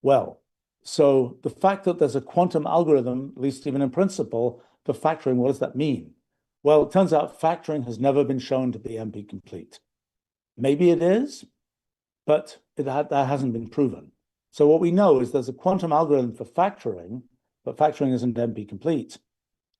Well, so the fact that there's a quantum algorithm, at least even in principle, for factoring, what does that mean? Well, it turns out factoring has never been shown to be NP-complete. Maybe it is, but that hasn't been proven. So what we know is there's a quantum algorithm for factoring, but factoring isn't NP-complete.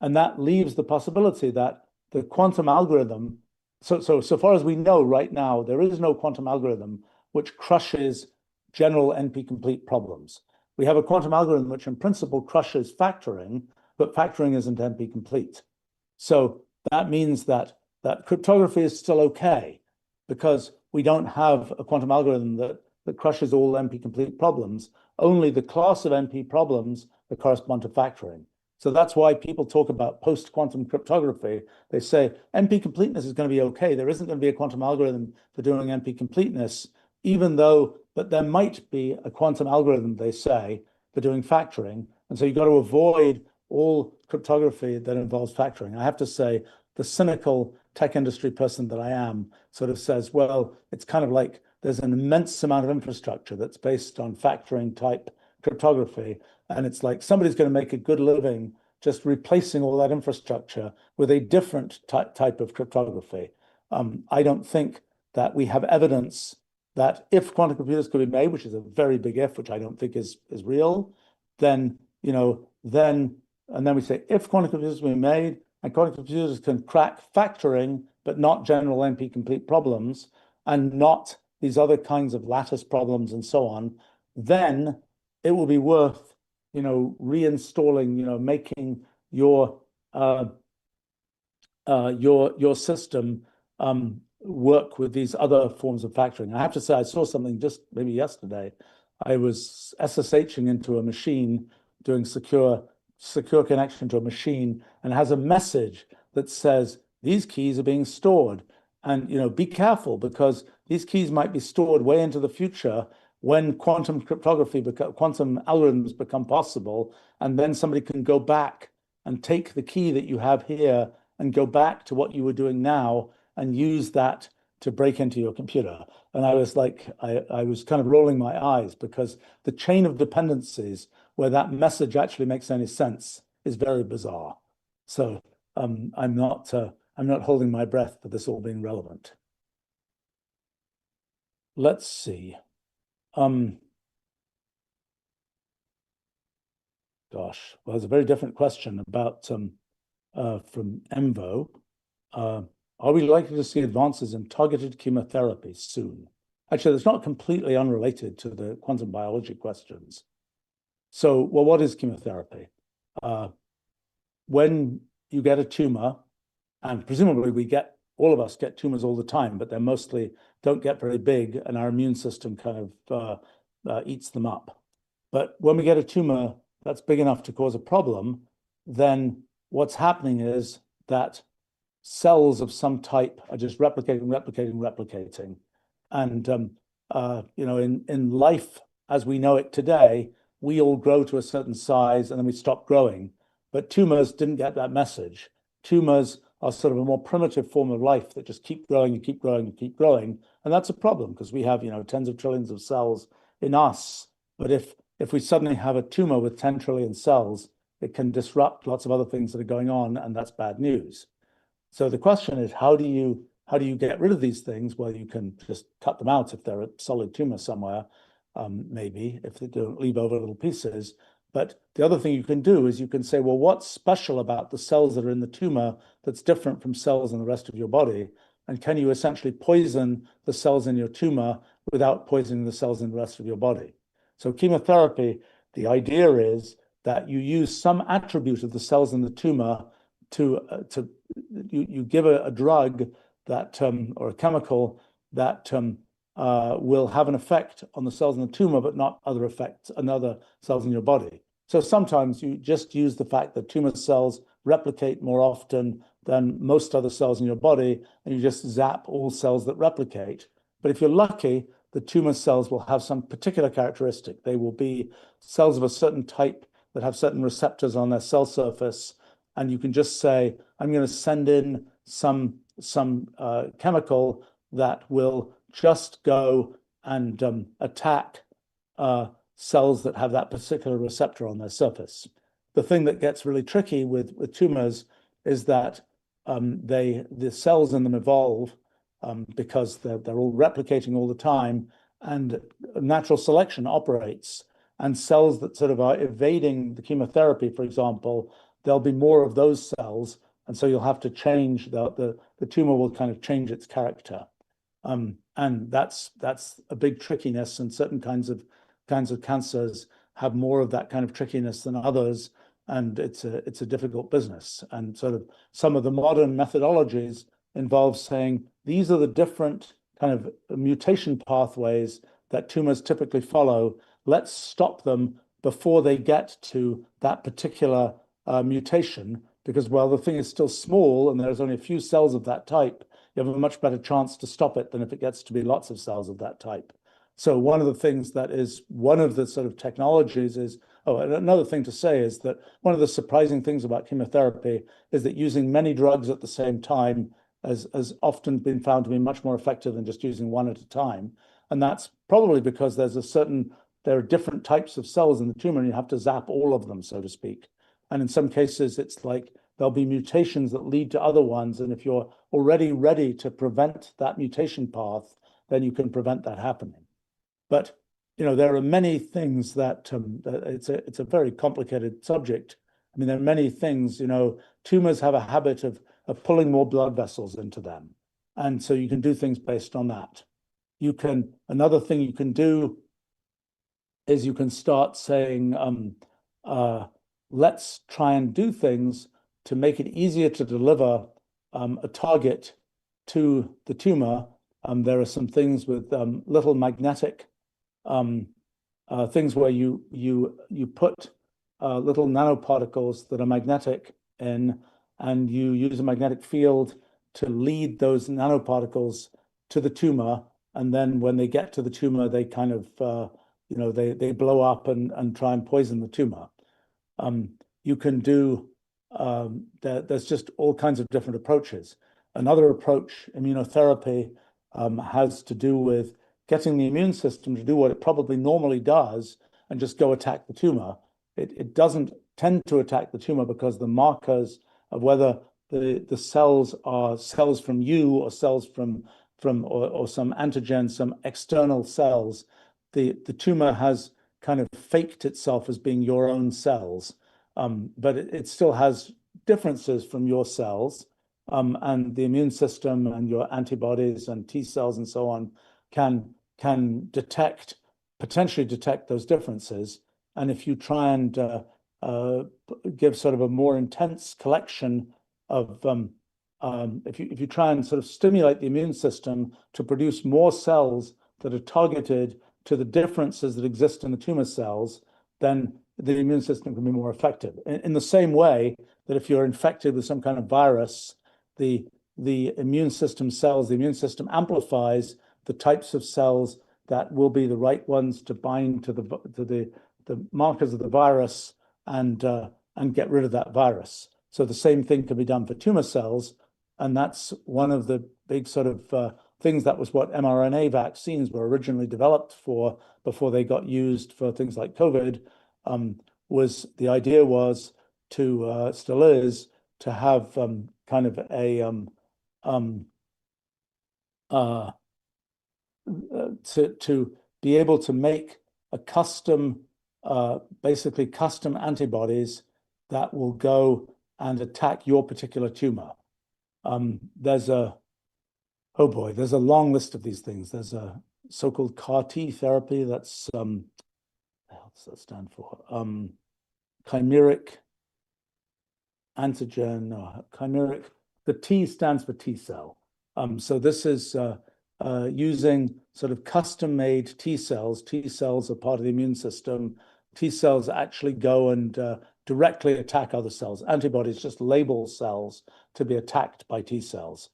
And that leaves the possibility that the quantum algorithm, so far as we know right now, there is no quantum algorithm which crushes general NP-complete problems. We have a quantum algorithm which in principle crushes factoring, but factoring isn't NP-complete. So that means that cryptography is still okay because we don't have a quantum algorithm that crushes all NP-complete problems, only the class of NP problems that correspond to factoring. So that's why people talk about post-quantum cryptography. They say NP-completeness is going to be okay. There isn't going to be a quantum algorithm for doing NP-completeness, but there might be a quantum algorithm, they say, for doing factoring. And so you've got to avoid all cryptography that involves factoring. I have to say, the cynical tech industry person that I am sort of says, well, it's kind of like there's an immense amount of infrastructure that's based on factoring type cryptography. And it's like somebody's going to make a good living just replacing all that infrastructure with a different type of cryptography. I don't think that we have evidence that if quantum computers could be made, which is a very big if, which I don't think is real, then, and then we say, if quantum computers can be made and quantum computers can crack factoring, but not general NP-complete problems, and not these other kinds of lattice problems and so on, then it will be worth, reinstalling, making your system work with these other forms of factoring. I have to say, I saw something just maybe yesterday. I was SSHing into a machine, doing secure connection to a machine, and it has a message that says these keys are being stored, and be careful because these keys might be stored way into the future when quantum algorithms become possible, and then somebody can go back and take the key that you have here and go back to what you were doing now and use that to break into your computer. And I was like, I was kind of rolling my eyes because the chain of dependencies where that message actually makes any sense is very bizarre. So I'm not holding my breath for this all being relevant. Let's see. Gosh, well, there's a very different question about from Envo. Are we likely to see advances in targeted chemotherapy soon? Actually, it's not completely unrelated to the quantum biology questions. So, well, what is chemotherapy? When you get a tumor, and presumably all of us get tumors all the time, but they mostly don't get very big, and our immune system kind of eats them up. But when we get a tumor that's big enough to cause a problem, then what's happening is that cells of some type are just replicating. And in life as we know it today, we all grow to a certain size and then we stop growing. But tumors didn't get that message. Tumors are sort of a more primitive form of life that just keep growing and keep growing and keep growing. And that's a problem because we have, tens of trillions of cells in us. But if we suddenly have a tumor with 10 trillion cells, it can disrupt lots of other things that are going on, and that's bad news. So the question is, how do you get rid of these things? Well, you can just cut them out if they're a solid tumor somewhere, maybe if they don't leave over little pieces. But the other thing you can do is you can say, well, what's special about the cells that are in the tumor that's different from cells in the rest of your body? And can you essentially poison the cells in your tumor without poisoning the cells in the rest of your body? So chemotherapy, the idea is that you use some attribute of the cells in the tumor to you give a drug that or a chemical that will have an effect on the cells in the tumor, but not other effects on other cells in your body. So sometimes you just use the fact that tumor cells replicate more often than most other cells in your body, and you just zap all cells that replicate. But if you're lucky, the tumor cells will have some particular characteristic. They will be cells of a certain type that have certain receptors on their cell surface, and you can just say, I'm going to send in some chemical that will just go and attack cells that have that particular receptor on their surface. The thing that gets really tricky with tumors is that the cells in them evolve because they're all replicating all the time, and natural selection operates. And cells that sort of are evading the chemotherapy, for example, there'll be more of those cells, and so you'll have to change the tumor will kind of change its character, and that's a big trickiness. And certain kinds of cancers have more of that kind of trickiness than others, and it's a difficult business. And sort of some of the modern methodologies involve saying these are the different kind of mutation pathways that tumors typically follow. Let's stop them before they get to that particular mutation, because while the thing is still small and there's only a few cells of that type, you have a much better chance to stop it than if it gets to be lots of cells of that type. So one of the things that is one of the sort of technologies is, and another thing to say is that one of the surprising things about chemotherapy is that using many drugs at the same time has often been found to be much more effective than just using one at a time. And that's probably because there are different types of cells in the tumor, and you have to zap all of them, so to speak. And in some cases, it's like there'll be mutations that lead to other ones. And if you're already ready to prevent that mutation path, then you can prevent that happening. But there are many things that it's a very complicated subject. I mean, there are many things. Tumors have a habit of pulling more blood vessels into them, and so you can do things based on that. Another thing you can do is you can start saying, let's try and do things to make it easier to deliver a target to the tumor. There are some things with little magnetic things where you put little nanoparticles that are magnetic in, and you use a magnetic field to lead those nanoparticles to the tumor. And then when they get to the tumor, they kind of, they blow up and try and poison the tumor. You can do, there's just all kinds of different approaches. Another approach, immunotherapy, has to do with getting the immune system to do what it probably normally does and just go attack the tumor. It doesn't tend to attack the tumor because the markers of whether the cells are cells from you or cells from or some antigen, some external cells, the tumor has kind of faked itself as being your own cells, but it still has differences from your cells, and the immune system and your antibodies and T cells and so on can potentially detect those differences. And if you try and give sort of a more intense collection of if you try and sort of stimulate the immune system to produce more cells that are targeted to the differences that exist in the tumor cells, then the immune system can be more effective. In the same way that if you're infected with some kind of virus, the immune system amplifies the types of cells that will be the right ones to bind to the markers of the virus and get rid of that virus. So the same thing can be done for tumor cells, and that's one of the big sort of things. That was what mRNA vaccines were originally developed for before they got used for things like COVID. The idea was to still is to have kind of a to be able to make a custom, basically custom antibodies that will go and attack your particular tumor. There's a long list of these things. There's a so-called CAR T therapy that's what does that stand for? Chimeric antigen, no, chimeric. The T stands for T cell. So this is using sort of custom-made T cells. T cells are part of the immune system. T cells actually go and directly attack other cells. Antibodies just label cells to be attacked by T cells.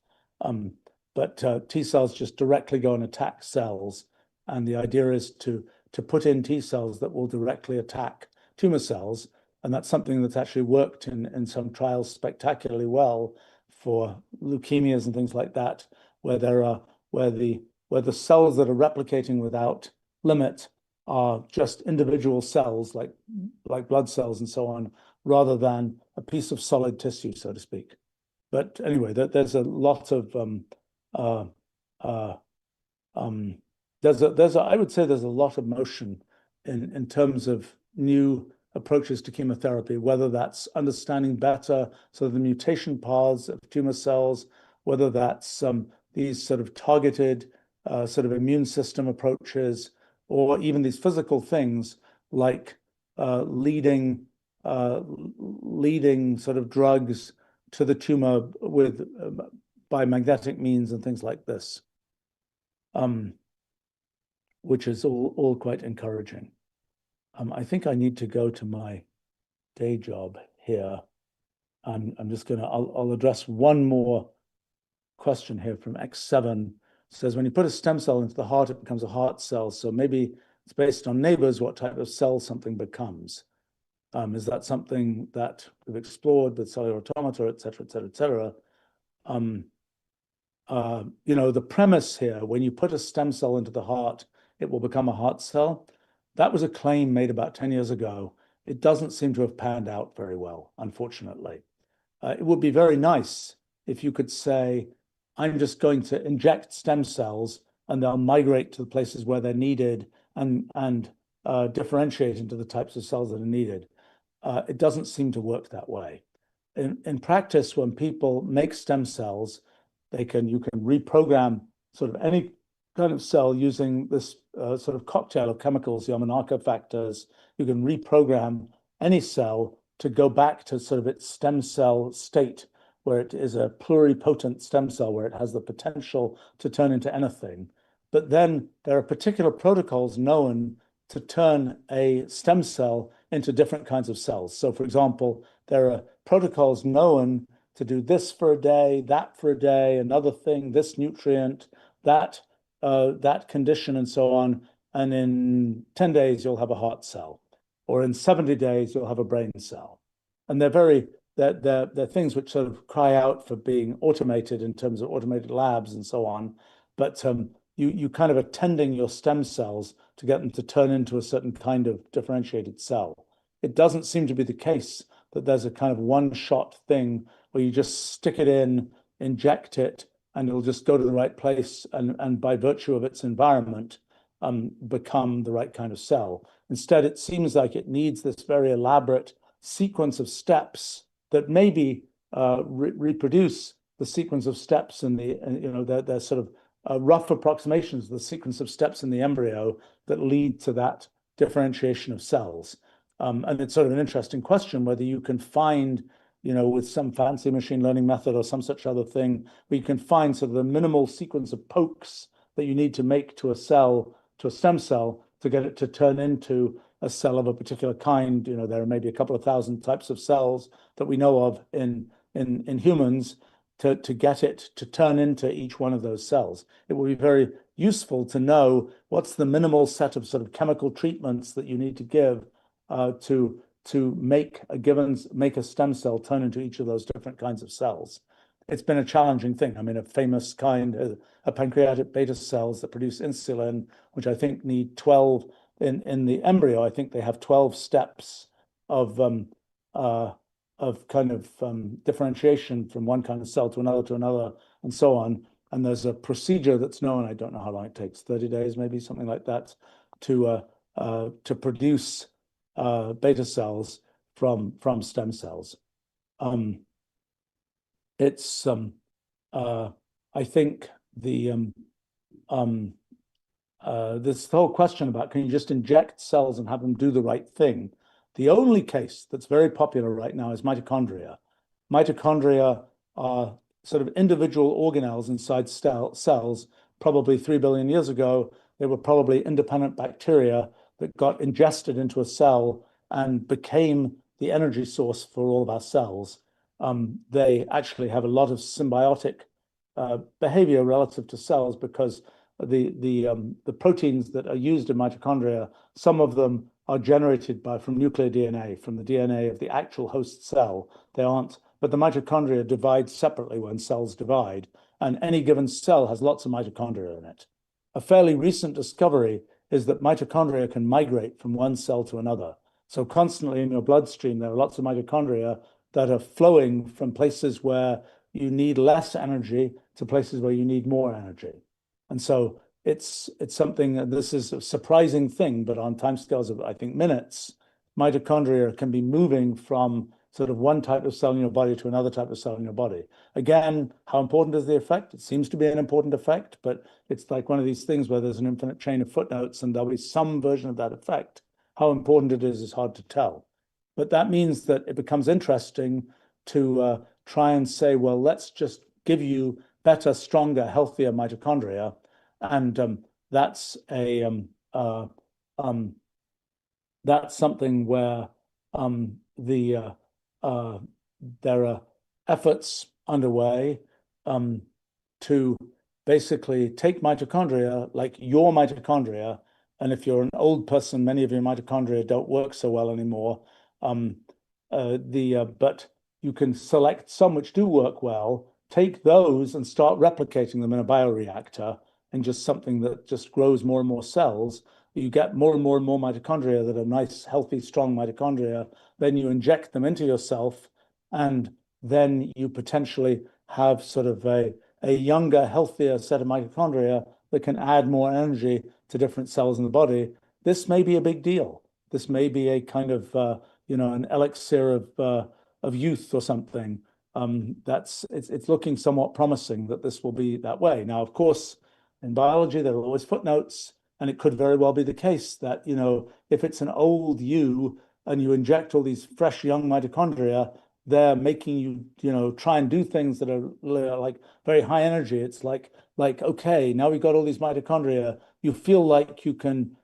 But T cells just directly go and attack cells. And the idea is to put in T cells that will directly attack tumor cells. And that's something that's actually worked in some trials spectacularly well for leukemias and things like that, where the cells that are replicating without limit are just individual cells like blood cells and so on, rather than a piece of solid tissue, so to speak. But anyway, there's a lot of I would say there's a lot of motion in terms of new approaches to chemotherapy, whether that's understanding better sort of the mutation paths of tumor cells, whether that's these sort of targeted sort of immune system approaches, or even these physical things like leading sort of drugs to the tumor with by magnetic means and things like this, which is all quite encouraging. I think I need to go to my day job here. I'm just gonna, I'll address one more question here from X7. It says, when you put a stem cell into the heart, it becomes a heart cell. So maybe it's based on neighbors what type of cell something becomes. Is that something that we've explored with cellular automata, et cetera, et cetera, et cetera? You know, the premise here, when you put a stem cell into the heart, it will become a heart cell. That was a claim made about 10 years ago. It doesn't seem to have panned out very well, unfortunately. It would be very nice if you could say, I'm just going to inject stem cells and they'll migrate to the places where they're needed and differentiate into the types of cells that are needed. It doesn't seem to work that way. In practice, when people make stem cells, you can reprogram sort of any kind of cell using this sort of cocktail of chemicals, the Yamanaka factors. You can reprogram any cell to go back to sort of its stem cell state, where it is a pluripotent stem cell, where it has the potential to turn into anything. But then there are particular protocols known to turn a stem cell into different kinds of cells. So for example, there are protocols known to do this for a day, that for a day, another thing, this nutrient, that condition, and so on. And in 10 days, you'll have a heart cell. Or in 70 days, you'll have a brain cell. And they're things which sort of cry out for being automated in terms of automated labs and so on. But you kind of are tending your stem cells to get them to turn into a certain kind of differentiated cell. It doesn't seem to be the case that there's a kind of one-shot thing where you just stick it in, inject it, and it'll just go to the right place and by virtue of its environment, become the right kind of cell. Instead, it seems like it needs this very elaborate sequence of steps that maybe reproduce the sequence of steps in the, you know, they're sort of rough approximations of the sequence of steps in the embryo that lead to that differentiation of cells. And it's sort of an interesting question whether you can find, you know, with some fancy machine learning method or some such other thing, where you can find sort of the minimal sequence of pokes that you need to make to a cell, to a stem cell, to get it to turn into a cell of a particular kind. You know, there are maybe a couple of thousand types of cells that we know of in humans to get it to turn into each one of those cells. It will be very useful to know what's the minimal set of sort of chemical treatments that you need to give to make a stem cell turn into each of those different kinds of cells. It's been a challenging thing. I mean, a famous kind are pancreatic beta cells that produce insulin, which I think need 12 in the embryo. I think they have 12 steps of kind of differentiation from one kind of cell to another, and so on. And there's a procedure that's known, I don't know how long it takes, 30 days, maybe something like that, to produce beta cells from stem cells. It's I think this whole question about can you just inject cells and have them do the right thing? The only case that's very popular right now is mitochondria. Mitochondria are sort of individual organelles inside cells. Probably 3 billion years ago, they were probably independent bacteria that got ingested into a cell and became the energy source for all of our cells. They actually have a lot of symbiotic behavior relative to cells because the proteins that are used in mitochondria, some of them are generated from nuclear DNA, from the DNA of the actual host cell. They aren't, but the mitochondria divide separately when cells divide, and any given cell has lots of mitochondria in it. A fairly recent discovery is that mitochondria can migrate from one cell to another. So constantly in your bloodstream, there are lots of mitochondria that are flowing from places where you need less energy to places where you need more energy. And so it's something, this is a surprising thing, but on timescales of, I think, minutes, mitochondria can be moving from sort of one type of cell in your body to another type of cell in your body. Again, how important is the effect? It seems to be an important effect, but it's like one of these things where there's an infinite chain of footnotes and there'll be some version of that effect. How important it is hard to tell. But that means that it becomes interesting to try and say, well, let's just give you better, stronger, healthier mitochondria. And that's something where there are efforts underway to basically take mitochondria, like your mitochondria, and if you're an old person, many of your mitochondria don't work so well anymore. But you can select some which do work well, take those and start replicating them in a bioreactor, and just something that just grows more and more cells. You get more and more and more mitochondria that are nice, healthy, strong mitochondria. Then you inject them into yourself, and then you potentially have sort of a younger, healthier set of mitochondria that can add more energy to different cells in the body. This may be a big deal. This may be a kind of an elixir of youth or something. It's looking somewhat promising that this will be that way. Now, of course, in biology, there are always footnotes, and it could very well be the case that, if it's an old you and you inject all these fresh young mitochondria, they're making you, try and do things that are like very high energy. It's like, okay, now we've got all these mitochondria. You feel like you can,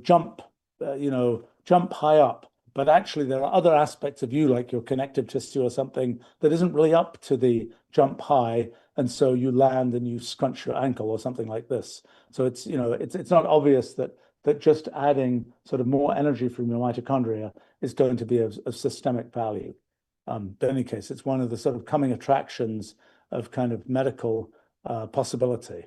jump high up. But actually, there are other aspects of you, like your connective tissue or something, that isn't really up to the jump high. And so you land and you scrunch your ankle or something like this. So it's not obvious that just adding sort of more energy from your mitochondria is going to be of systemic value. But in any case, it's one of the sort of coming attractions of kind of medical possibility.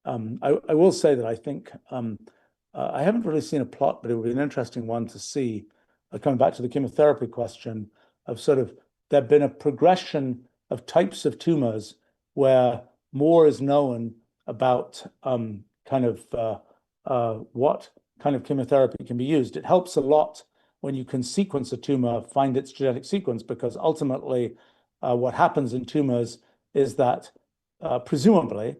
I will say that I think I haven't really seen a plot, but it would be an interesting one to see. Coming back to the chemotherapy question, of sort of there've been a progression of types of tumors where more is known about what kind of chemotherapy can be used. It helps a lot when you can sequence a tumor, find its genetic sequence, because ultimately what happens in tumors is that presumably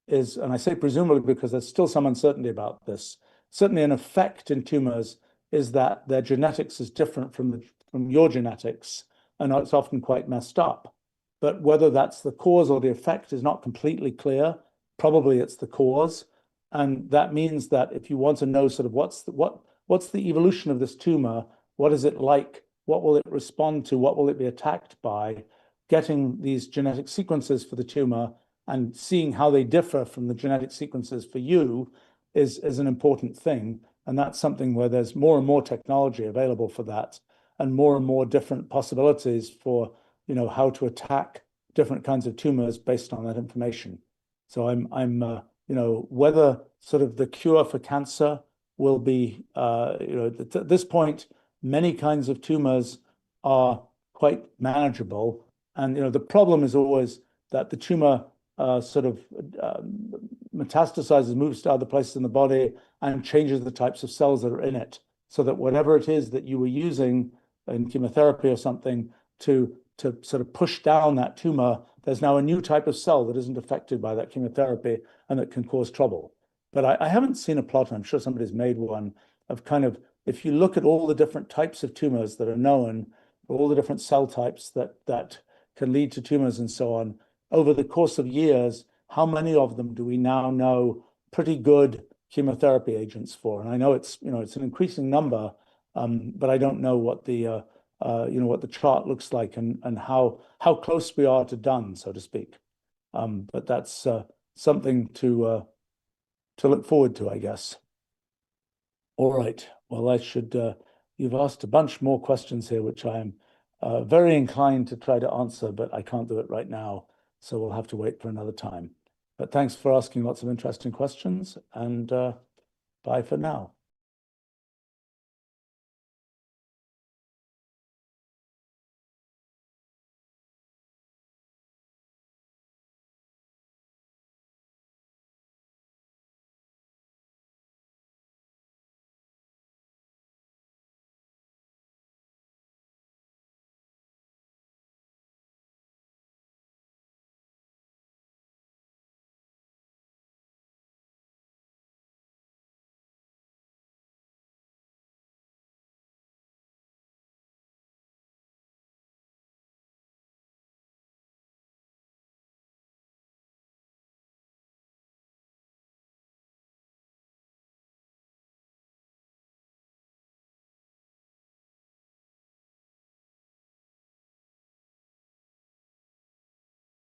is, and I say presumably because there's still some uncertainty about this, certainly an effect in tumors is that their genetics is different from your genetics, and it's often quite messed up. But whether that's the cause or the effect is not completely clear. Probably it's the cause. And that means that if you want to know sort of what's the evolution of this tumor, what is it like, what will it respond to, what will it be attacked by, getting these genetic sequences for the tumor and seeing how they differ from the genetic sequences for you is an important thing. And that's something where there's more and more technology available for that, and more different possibilities for, how to attack different kinds of tumors based on that information. So I'm whether sort of the cure for cancer will be, at this point, many kinds of tumors are quite manageable. And the problem is always that the tumor sort of metastasizes, moves to other places in the body, and changes the types of cells that are in it, so that whatever it is that you were using in chemotherapy or something to sort of push down that tumor, there's now a new type of cell that isn't affected by that chemotherapy and that can cause trouble. But I haven't seen a plot, and I'm sure somebody's made one, of kind of, if you look at all the different types of tumors that are known, all the different cell types that can lead to tumors and so on, over the course of years, how many of them do we now know pretty good chemotherapy agents for? And I know it's an increasing number, but I don't know what the what the chart looks like and how close we are to done, so to speak. But that's something to look forward to, I guess. All right. Well, you've asked a bunch more questions here, which I'm very inclined to try to answer, but I can't do it right now. So we'll have to wait for another time. But thanks for asking lots of interesting questions, and bye for now.